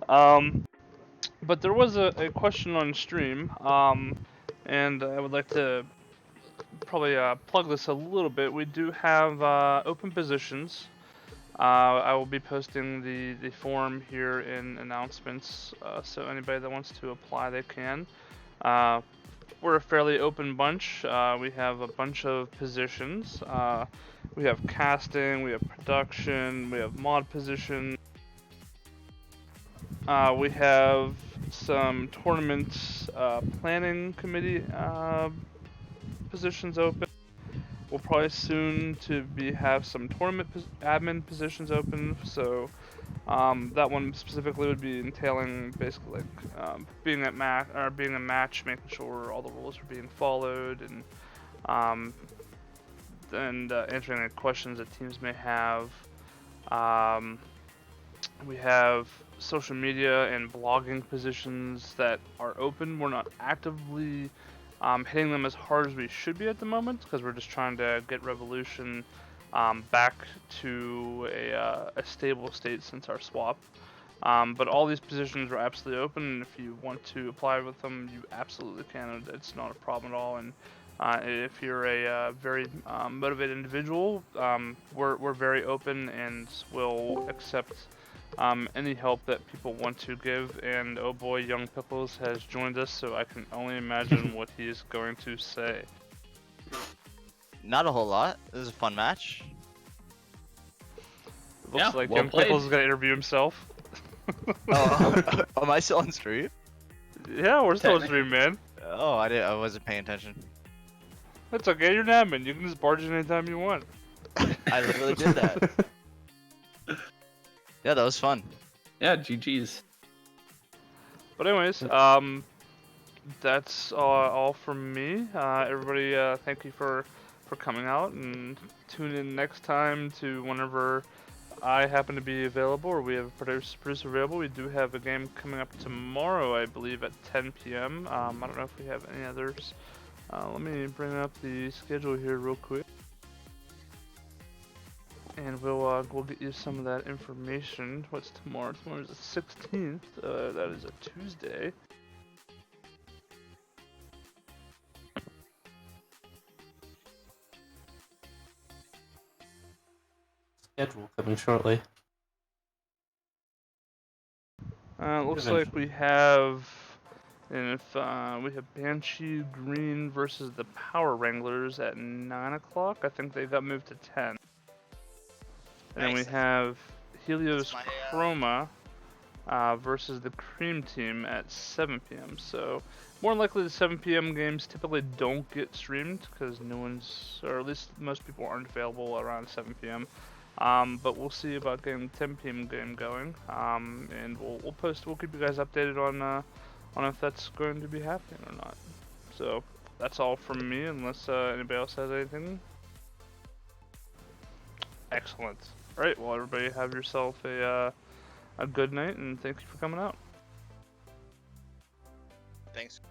But there was a question on stream, and I would like to probably plug this a little bit. We do have open positions. I will be posting the form here in announcements, so anybody that wants to apply, they can. We're a fairly open bunch. We have a bunch of positions. We have casting, we have production, we have mod position. We have some tournament planning committee positions open. We'll probably soon have some tournament admin positions open. So that one specifically would be entailing basically like being a match, making sure all the rules are being followed, and answering any questions that teams may have. We have social media and blogging positions that are open. We're not actively hitting them as hard as we should be at the moment, because we're just trying to get Revolution back to a stable state since our swap. But all these positions are absolutely open, and if you want to apply with them, you absolutely can. It's not a problem at all. And if you're a very motivated individual, we're very open and will accept any help that people want to give. And oh boy, Young Pickles has joined us, so I can only imagine what he is going to say. Not a whole lot. This is a fun match. Looks like Young Pickles is gonna interview himself. Oh, am I still on stream? Yeah, we're still on stream, man. Oh, I wasn't paying attention. That's okay, you're an admin. You can just barge in anytime you want. I literally did that. Yeah, that was fun. Yeah, GG's. But anyways, that's all from me. Everybody, thank you for coming out, and tune in next time to whenever I happen to be available, or we have a producer available. We do have a game coming up tomorrow, I believe, at 10 p.m. I don't know if we have any others. Let me bring up the schedule here real quick, and we'll get you some of that information. What's tomorrow? Tomorrow's the 16th. That is a Tuesday. Schedule coming shortly. Looks like we have, and if we have Banshee Green versus the Power Wranglers at 9 o'clock. I think they got moved to 10. And then we have Helios Chroma versus the Cream Team at 7 p.m. So more than likely the 7 p.m. games typically don't get streamed because no one's, or at least most people aren't available around 7 p.m. But we'll see about getting the 10 p.m. game going, and we'll keep you guys updated on if that's going to be happening or not. So that's all from me, unless anybody else has anything. Excellent. All right, well, everybody have yourself a good night, and thank you for coming out. Thanks.